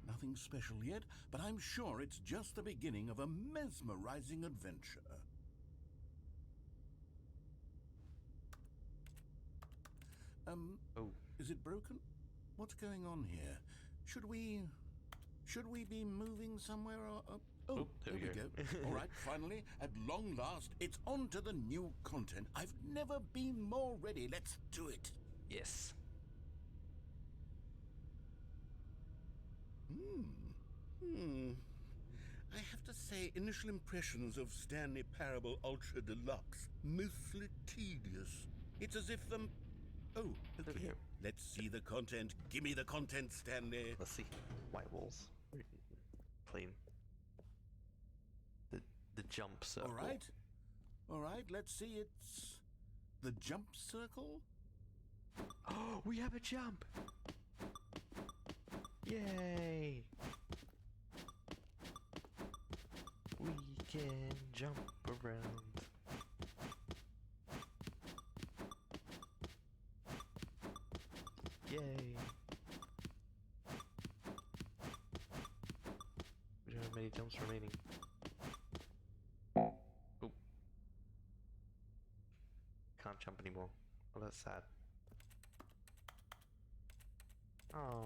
Nothing special yet, but I'm sure it's just the beginning of a mesmerizing adventure. Oh. Is it broken? What's going on here? Should we be moving somewhere or... Oh, there we go. All right, finally, at long last, it's on to the new content. I've never been more ready. Let's do it. Yes. I have to say, initial impressions of Stanley Parable Ultra Deluxe, mostly tedious. It's as if Oh, okay. Let's see the content. Give me the content, Stanley. Let's see. White walls. Clean. The jump circle. All right, let's see. It's the jump circle. Oh, we have a jump! Yay! We can jump around. Yay! We don't have many jumps remaining. Oh. Can't jump anymore. Oh, that's sad. Oh.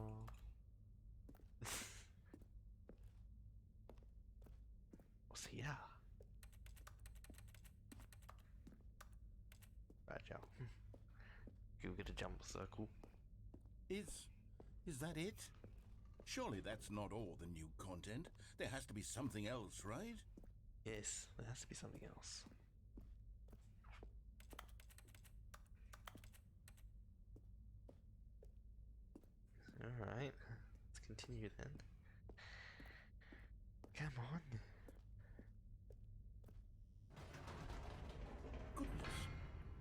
What's here? Right, Joe. Can we get a jump circle? Is that it? Surely that's not all the new content. There has to be something else, right? Yes, there has to be something else. Alright, let's continue then. Come on. Goodness,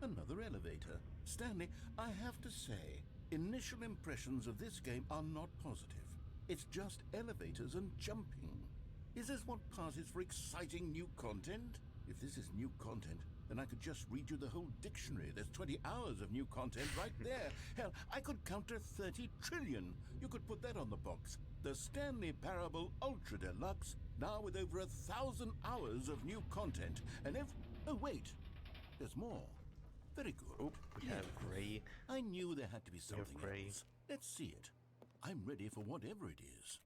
another elevator. Stanley, I have to say, initial impressions of this game are not positive. It's just elevators and jumping. Is this what passes for exciting new content? If this is new content, then I could just read you the whole dictionary. There's 20 hours of new content right there. Hell, I could counter 30 trillion. You could put that on the box. The Stanley Parable Ultra Deluxe, now with over 1,000 hours of new content. And oh, wait. There's more. Very good. Oh, we have grey. I knew there had to be something grey. else. Let's see it. I'm ready for whatever it is.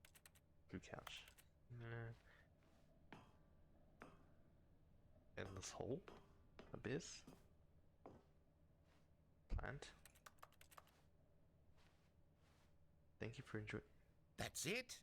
Blue couch. Endless hole. Abyss. Plant. Thank you for enjoying. That's it?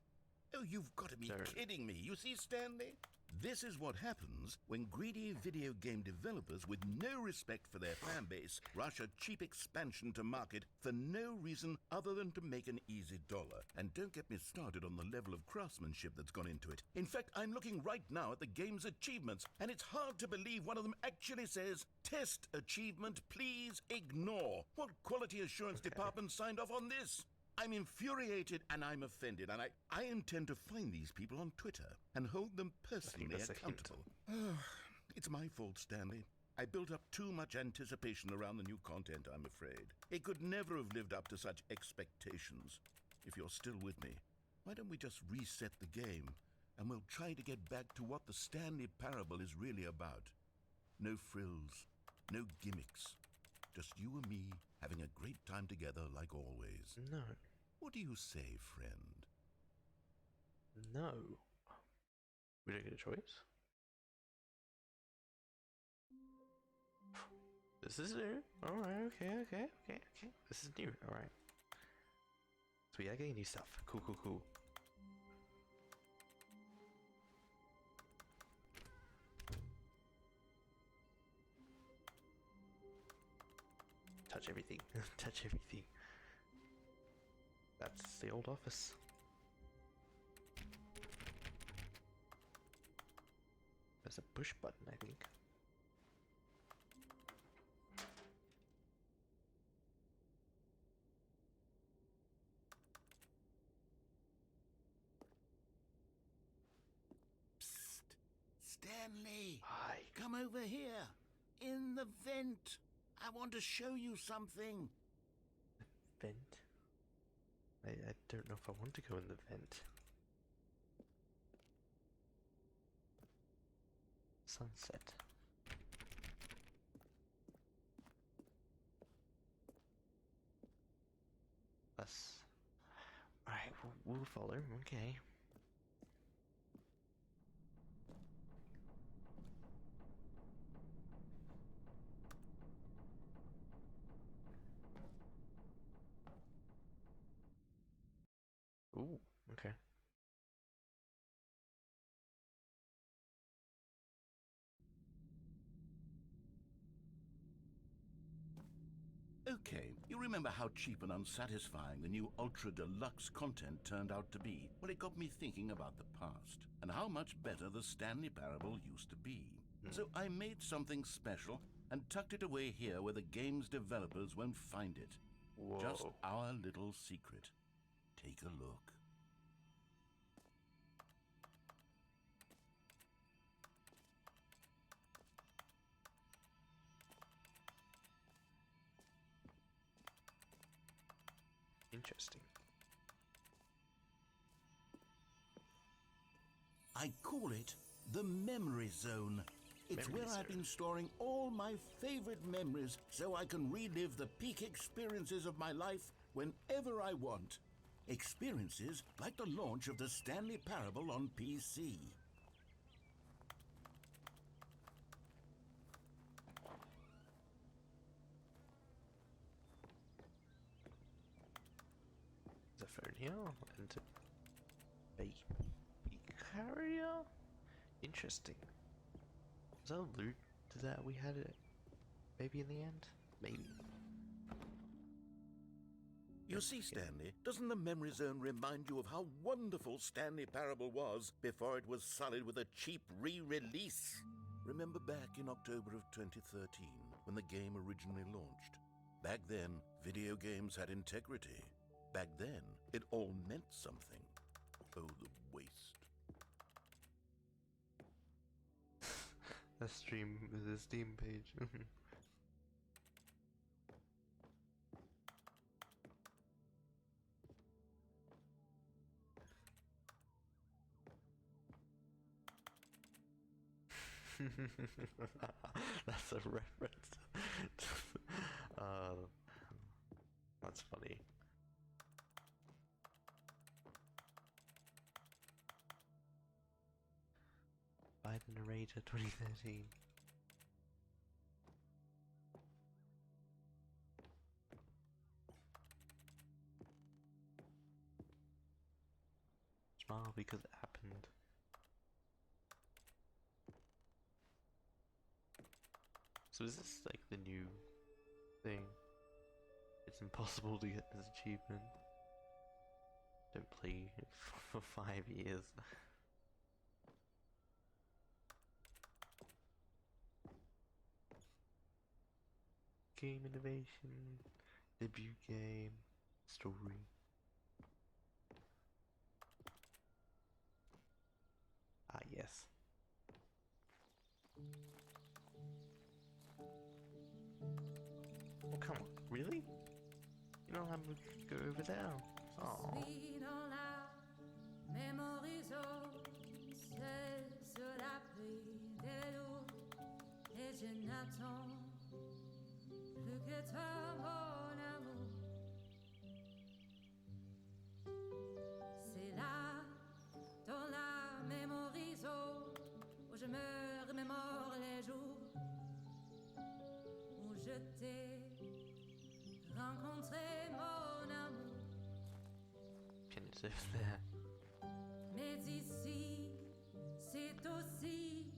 Oh, you've got to be Sorry. kidding me. You see, Stanley? This is what happens when greedy video game developers with no respect for their fan base rush a cheap expansion to market for no reason other than to make an easy dollar. And don't get me started on the level of craftsmanship that's gone into it. In fact, I'm looking right now at the game's achievements, and it's hard to believe one of them actually says, "Test achievement, please ignore." What quality assurance department signed off on this? I'm infuriated and I'm offended, and I intend to find these people on Twitter and hold them personally that's a hint. accountable. It's my fault, Stanley. I built up too much anticipation around the new content, I'm afraid. It could never have lived up to such expectations. If you're still with me, why don't we just reset the game and we'll try to get back to what the Stanley Parable is really about. No frills, no gimmicks. Just you and me having a great time together like always. No. What do you say, friend? No. We don't get a choice. This is new. Alright, okay. This is new, alright. So we are getting new stuff. Cool. Touch everything. Touch everything. That's the old office. There's a push button, I think. Psst. Stanley! Hi. Come over here. In the vent. I want to show you something. Vent? I don't know if I want to go in the vent. Sunset. Us. Alright, we'll follow. Okay. Ooh, okay. Okay, you remember how cheap and unsatisfying the new Ultra Deluxe content turned out to be? Well, it got me thinking about the past and how much better the Stanley Parable used to be. So I made something special and tucked it away here where the game's developers won't find it. Whoa. Just our little secret. Take a look. Interesting. I call it the Memory Zone. It's Memory where I've zone. been storing all my favorite memories so I can relive the peak experiences of my life whenever I want. Experiences like the launch of the Stanley Parable on PC. There's a phone here and a baby carrier. Interesting. Was that a loot that we had it maybe in the end? Maybe. You see, Stanley, doesn't the Memory Zone remind you of how wonderful Stanley Parable was before it was sullied with a cheap re-release? Remember back in October of 2013, when the game originally launched? Back then, video games had integrity. Back then, it all meant something. Oh, the waste. A stream with a Steam page. That's a reference. uh, that's funny. Biden narrator 2013. Smile because it happened. So is this like the new thing? It's impossible to get this achievement. Don't play for 5 years. Game innovation, debut game, story. Ah, yes. Oh, come on, really? You don't have to go over there. Oh. Suis dans la mémorisation, c'est sur la pluie des loups, et je n'attends plus que toi, mon amour. C'est là, dans la mémorisation, où je me remémore les jours où je t'ai rencontré, mon amour. Punitive there. Mais ici, c'est aussi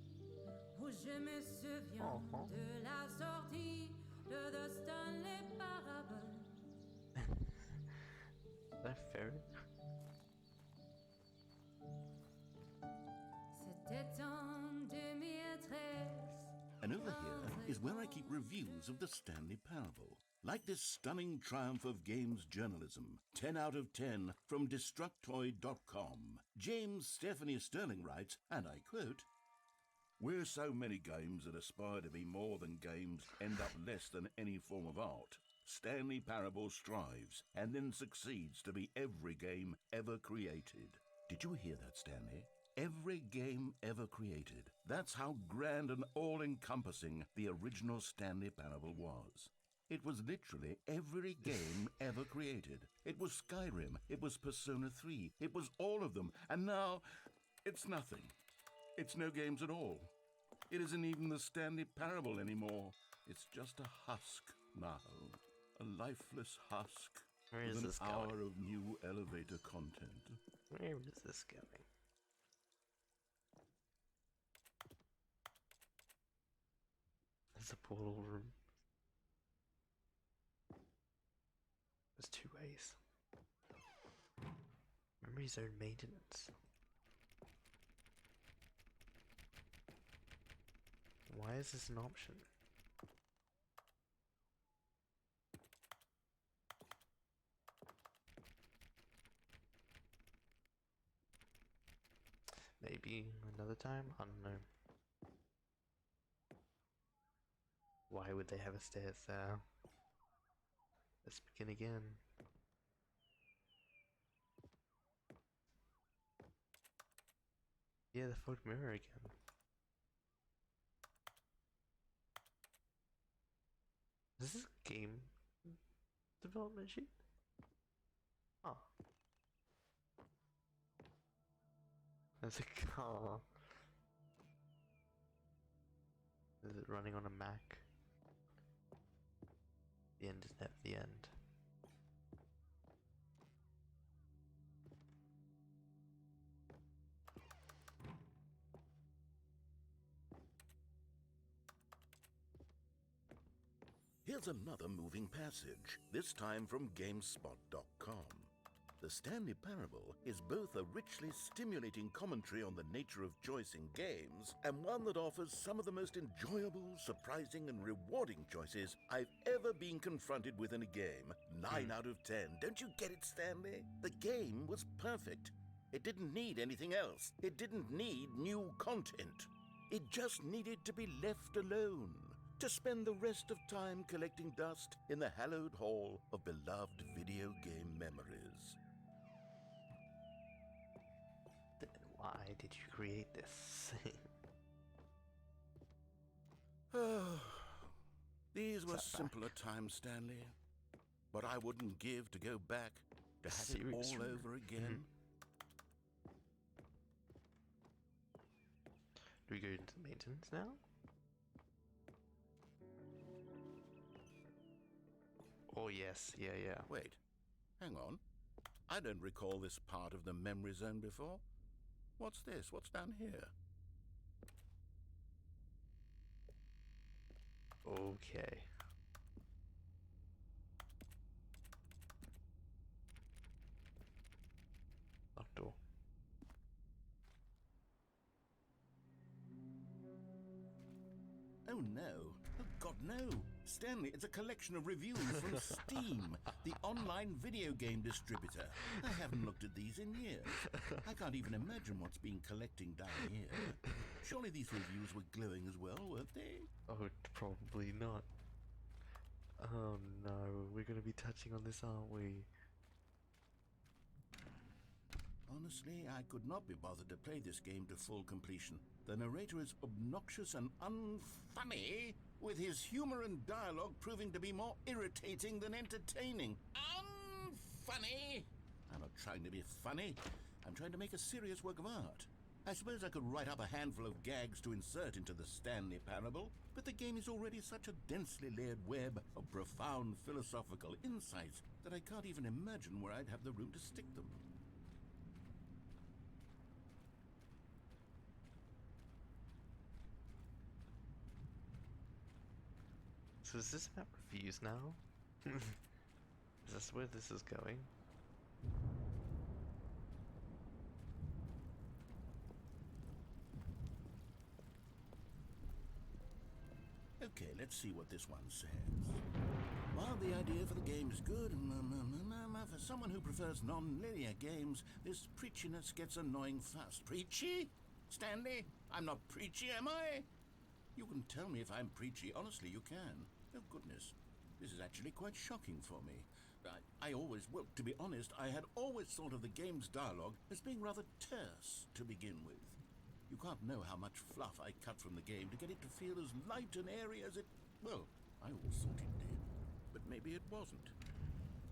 où je me souviens de la sortie de The Stanley Parable. Is that fair? C'était en 2013. And over here is where I keep reviews of the Stanley Parable. Like this stunning triumph of games journalism, 10 out of 10 from Destructoid.com. James Stephanie Sterling writes, and I quote, "Where so many games that aspire to be more than games end up less than any form of art, Stanley Parable strives and then succeeds to be every game ever created." Did you hear that, Stanley? Every game ever created. That's how grand and all-encompassing the original Stanley Parable was. It was literally every game ever created. It was Skyrim, it was Persona 3, it was all of them, and now it's nothing. It's no games at all. It isn't even the Stanley Parable anymore. It's just a husk now. A lifeless husk. Where is with this an going? hour of new elevator content. Where is this going? There's a portal room. There's 2 ways. Memory zone maintenance. Why is this an option? Maybe another time? I don't know. Why would they have a stairs there? Let's begin again. Yeah, the fog mirror again. Is this a game development sheet? Oh. There's a car. Is it running on a Mac? The end is never the end. Here's another moving passage, this time from GameSpot.com. The Stanley Parable is both a richly stimulating commentary on the nature of choice in games and one that offers some of the most enjoyable, surprising, and rewarding choices I've ever been confronted with in a game. 9 out of 10. Don't you get it, Stanley? The game was perfect. It didn't need anything else. It didn't need new content. It just needed to be left alone, to spend the rest of time collecting dust in the hallowed hall of beloved video game memories. Then why did you create this? These were That back? simpler times, Stanley. But I wouldn't give to go back to have it all Serious over again. Do we go into maintenance now? Oh yes, yeah. Wait, hang on. I don't recall this part of the memory zone before. What's this? What's down here? Okay. Locked door. Oh no. Oh God, no. Stanley, it's a collection of reviews from Steam, the online video game distributor. I haven't looked at these in years. I can't even imagine what's been collecting down here. Surely these reviews were glowing as well, weren't they? Oh, probably not. Oh no, we're gonna be touching on this, aren't we? Honestly, I could not be bothered to play this game to full completion. The narrator is obnoxious and unfunny, with his humor and dialogue proving to be more irritating than entertaining. Unfunny! I'm not trying to be funny. I'm trying to make a serious work of art. I suppose I could write up a handful of gags to insert into the Stanley Parable, but the game is already such a densely layered web of profound philosophical insights that I can't even imagine where I'd have the room to stick them. So is this about reviews now? Is this where this is going? Okay, let's see what this one says. While the idea for the game is good, for someone who prefers non-linear games, this preachiness gets annoying fast. Preachy? Stanley? I'm not preachy, am I? You can tell me if I'm preachy. Honestly, you can. Oh, goodness. This is actually quite shocking for me. Well, to be honest, I had always thought of the game's dialogue as being rather terse to begin with. You can't know how much fluff I cut from the game to get it to feel as light and airy as it... Well, I always thought it did. But maybe it wasn't.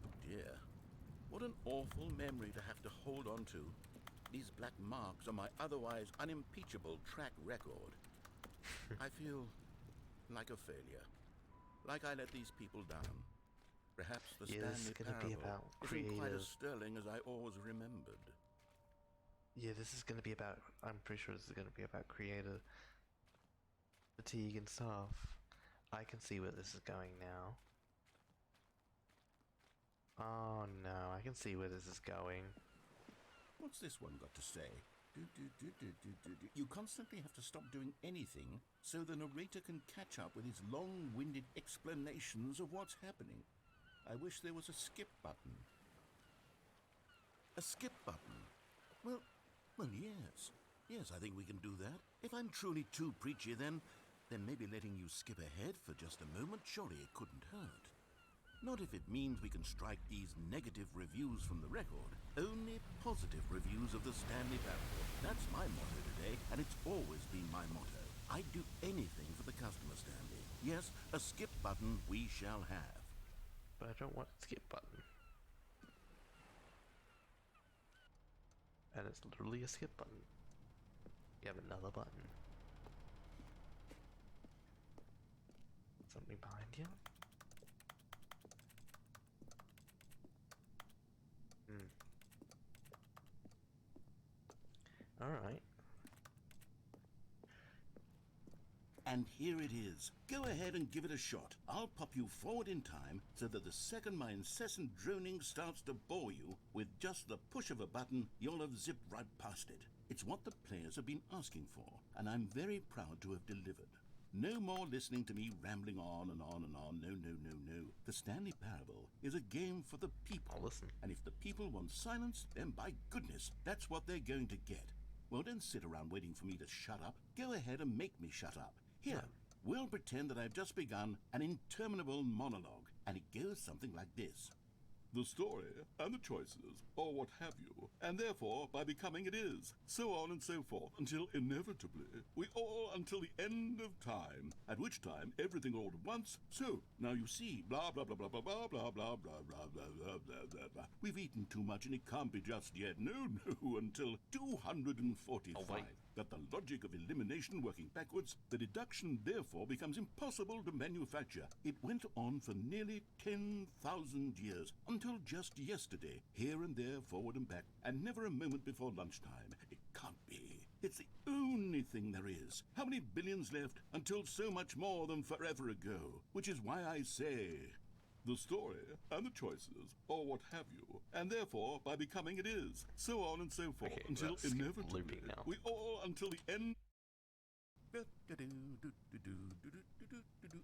Oh dear. What an awful memory to have to hold on to. These black marks on my otherwise unimpeachable track record. I feel like a failure. Like I let these people down. Perhaps the Yeah, this is Stanley gonna be Parable about isn't quite as creative. sterling as I always remembered. Yeah, this is gonna be about. I'm pretty sure this is gonna be about creator fatigue and stuff. I can see where this is going now. Oh no, I can see where this is going. What's this one got to say? You constantly have to stop doing anything so the narrator can catch up with his long-winded explanations of what's happening. I wish there was a skip button. A skip button? Well, yes. Yes, I think we can do that. If I'm truly too preachy, then maybe letting you skip ahead for just a moment, surely it couldn't hurt. Not if it means we can strike these negative reviews from the record. Only positive reviews of the Stanley Parable. That's my motto today, and it's always been my motto. I'd do anything for the customer, Stanley. Yes, a skip button we shall have. But I don't want a skip button. And it's literally a skip button. You have another button. Something behind you? Alright. And here it is. Go ahead and give it a shot. I'll pop you forward in time so that the second my incessant droning starts to bore you, with just the push of a button, you'll have zipped right past it. It's what the players have been asking for, and I'm very proud to have delivered. No more listening to me rambling on and on and on. No. The Stanley Parable is a game for the people. I'll listen. And if the people want silence, then by goodness, that's what they're going to get. Well, don't sit around waiting for me to shut up. Go ahead and make me shut up. Here, we'll pretend that I've just begun an interminable monologue, and it goes something like this. The story and the choices, or what have you, and therefore by becoming it is, so on and so forth, until inevitably we all until the end of time, at which time everything all at once. So now you see, blah blah blah blah blah blah blah blah blah blah blah blah blah blah blah. We've eaten too much and it can't be just yet. No, until 245. That the logic of elimination working backwards, the deduction therefore becomes impossible to manufacture. It went on for nearly 10,000 years, until just yesterday, here and there, forward and back, and never a moment before lunchtime. It can't be. It's the only thing there is. How many billions left until so much more than forever ago? Which is why I say, the story and the choices, or what have you, and therefore by becoming it is, so on and so forth, until inevitably we all until the end.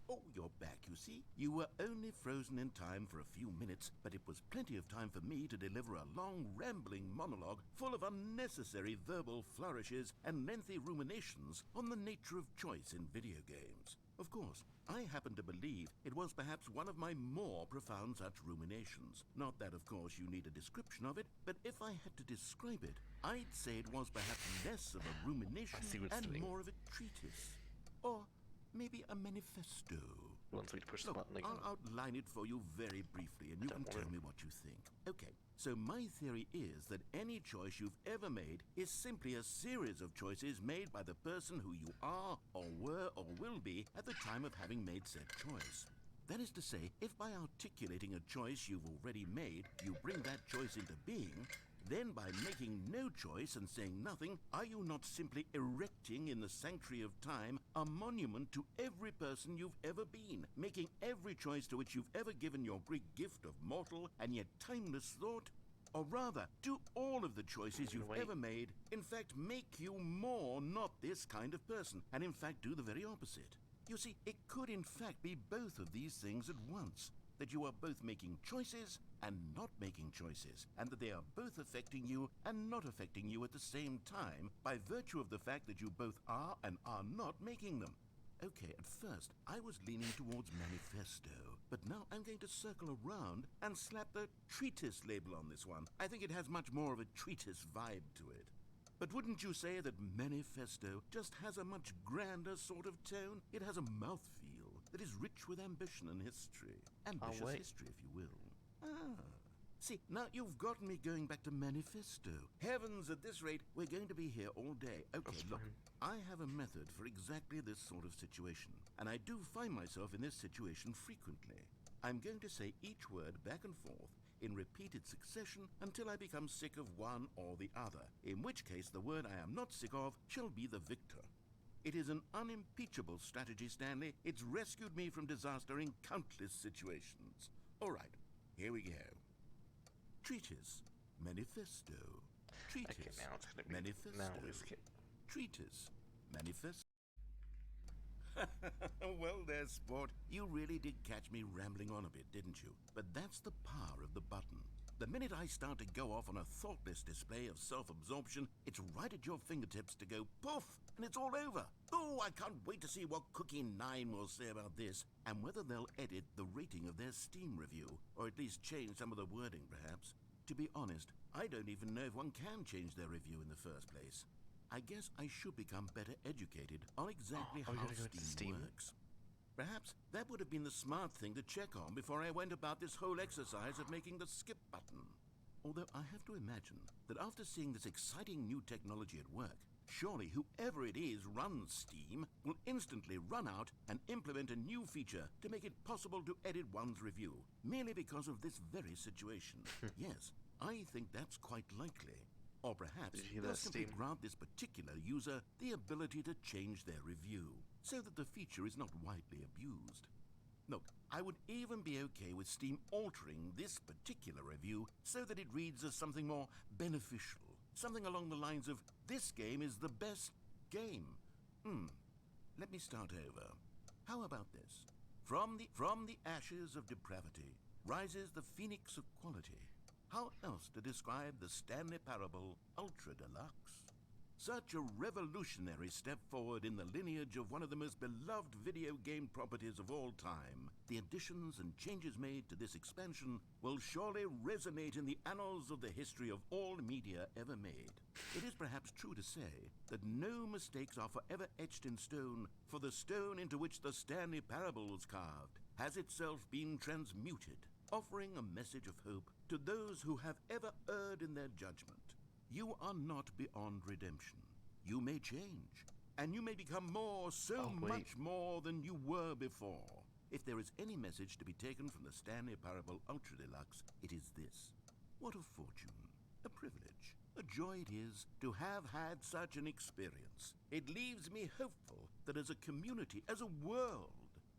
Oh, you're back, you see. You were only frozen in time for a few minutes, but it was plenty of time for me to deliver a long, rambling monologue full of unnecessary verbal flourishes and lengthy ruminations on the nature of choice in video games. Of course, I happen to believe it was perhaps one of my more profound such ruminations. Not that, of course, you need a description of it, but if I had to describe it, I'd say it was perhaps less of a rumination and more of a treatise. Or maybe a manifesto. Wants me to push the Look, button again. I'll outline it for you very briefly, and you can tell me what you think. Okay, so my theory is that any choice you've ever made is simply a series of choices made by the person who you are, or were, or will be at the time of having made said choice. That is to say, if by articulating a choice you've already made, you bring that choice into being, then by making no choice and saying nothing, are you not simply erecting in the sanctuary of time a monument to every person you've ever been, making every choice to which you've ever given your Greek gift of mortal and yet timeless thought? Or rather, do all of the choices you've ever made, in fact, make you more not this kind of person, and in fact do the very opposite? You see, it could in fact be both of these things at once. That you are both making choices and not making choices, and that they are both affecting you and not affecting you at the same time by virtue of the fact that you both are and are not making them. Okay, at first, I was leaning towards manifesto, but now I'm going to circle around and slap the treatise label on this one. I think it has much more of a treatise vibe to it. But wouldn't you say that manifesto just has a much grander sort of tone? It has a mouthfeel that is rich with ambition and history. Ambitious history, if you will. See, now you've gotten me going back to manifesto. Heavens, at this rate, we're going to be here all day. Okay, look, I have a method for exactly this sort of situation, and I do find myself in this situation frequently. I'm going to say each word back and forth in repeated succession until I become sick of one or the other, in which case the word I am not sick of shall be the victor. It is an unimpeachable strategy, Stanley. It's rescued me from disaster in countless situations. All right, here we go. Treatise, manifesto. Treatise, Okay, now it's gonna be manifesto. Treatise, manifesto. Well there, sport. You really did catch me rambling on a bit, didn't you? But that's the power of the button. The minute I start to go off on a thoughtless display of self-absorption, it's right at your fingertips to go poof, and it's all over. Oh, I can't wait to see what Cookie 9 will say about this, and whether they'll edit the rating of their Steam review, or at least change some of the wording, perhaps. To be honest, I don't even know if one can change their review in the first place. I guess I should become better educated on exactly how Steam works. Perhaps that would have been the smart thing to check on before I went about this whole exercise of making the skip button. Although I have to imagine that after seeing this exciting new technology at work, surely whoever it is runs Steam will instantly run out and implement a new feature to make it possible to edit one's review, merely because of this very situation. Yes, I think that's quite likely. Or perhaps they'll simply grant this particular user the ability to change their review, so that the feature is not widely abused. Look, I would even be okay with Steam altering this particular review so that it reads as something more beneficial. Something along the lines of, this game is the best game. Let me start over. How about this? From the ashes of depravity rises the phoenix of quality. How else to describe the Stanley Parable Ultra Deluxe? Such a revolutionary step forward in the lineage of one of the most beloved video game properties of all time. The additions and changes made to this expansion will surely resonate in the annals of the history of all media ever made. It is perhaps true to say that no mistakes are forever etched in stone, for the stone into which the Stanley Parable was carved has itself been transmuted, offering a message of hope to those who have ever erred in their judgment. You are not beyond redemption. You may change, and you may become more, so much more than you were before. If there is any message to be taken from the Stanley Parable Ultra Deluxe, it is this. What a fortune, a privilege, a joy it is to have had such an experience. It leaves me hopeful that as a community, as a world,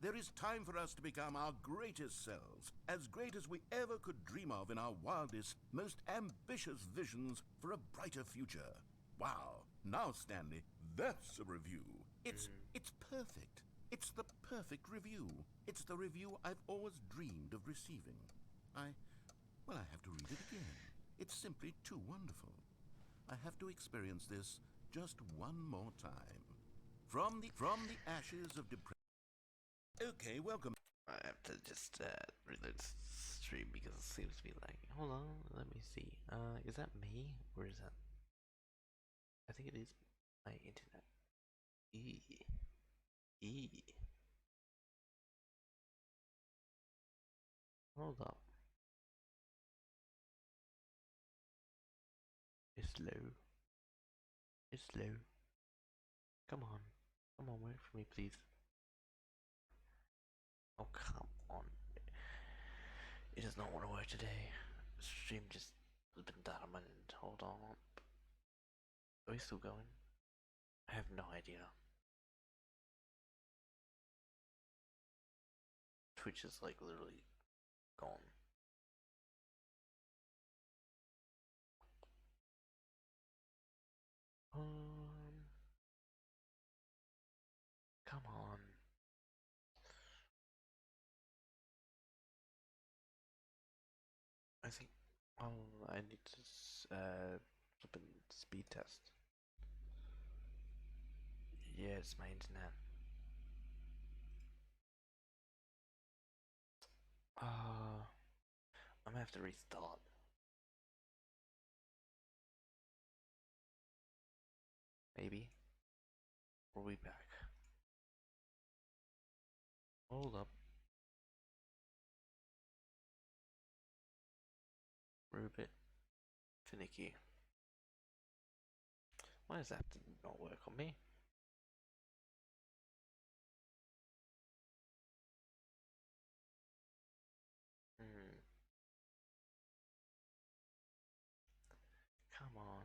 there is time for us to become our greatest selves, as great as we ever could dream of in our wildest, most ambitious visions for a brighter future. Wow. Now, Stanley, that's a review. It's perfect. It's the perfect review. It's the review I've always dreamed of receiving. I have to read it again. It's simply too wonderful. I have to experience this just one more time. From the ashes of depression. Okay, welcome. I have to just reload stream because it seems to be lagging. Hold on, let me see. Is that me or is that? I think it is my internet. Hold up. It's slow. It's slow. Come on, work for me, please. Oh, come on. It does not want to work today. Stream just has been diamond. Hold on. Are we still going? I have no idea. Twitch is like literally gone. Come on. I think I need to flip and speed test. Yeah, it's my internet. I'm gonna have to restart. Maybe. We'll be back. Hold up. We're a bit finicky. Why does that have to not work on me? Come on.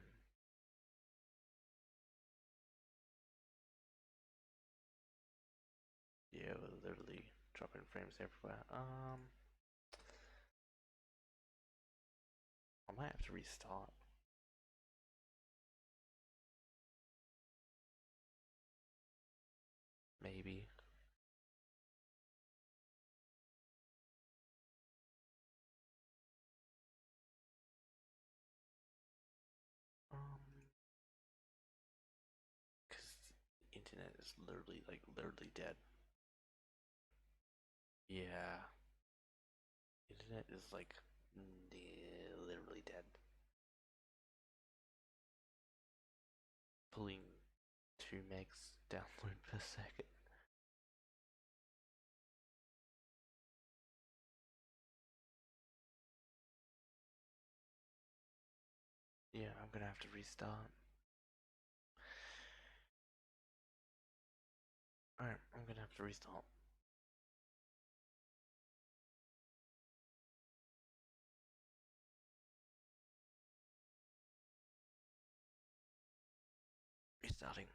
Yeah, we're literally dropping frames everywhere. I might have to restart. Maybe. Cause the internet is literally dead. Yeah. Internet is like literally dead. Pulling 2 megs download per second. Yeah, I'm gonna have to restart. Alright, I'm gonna have to restart. Restarting.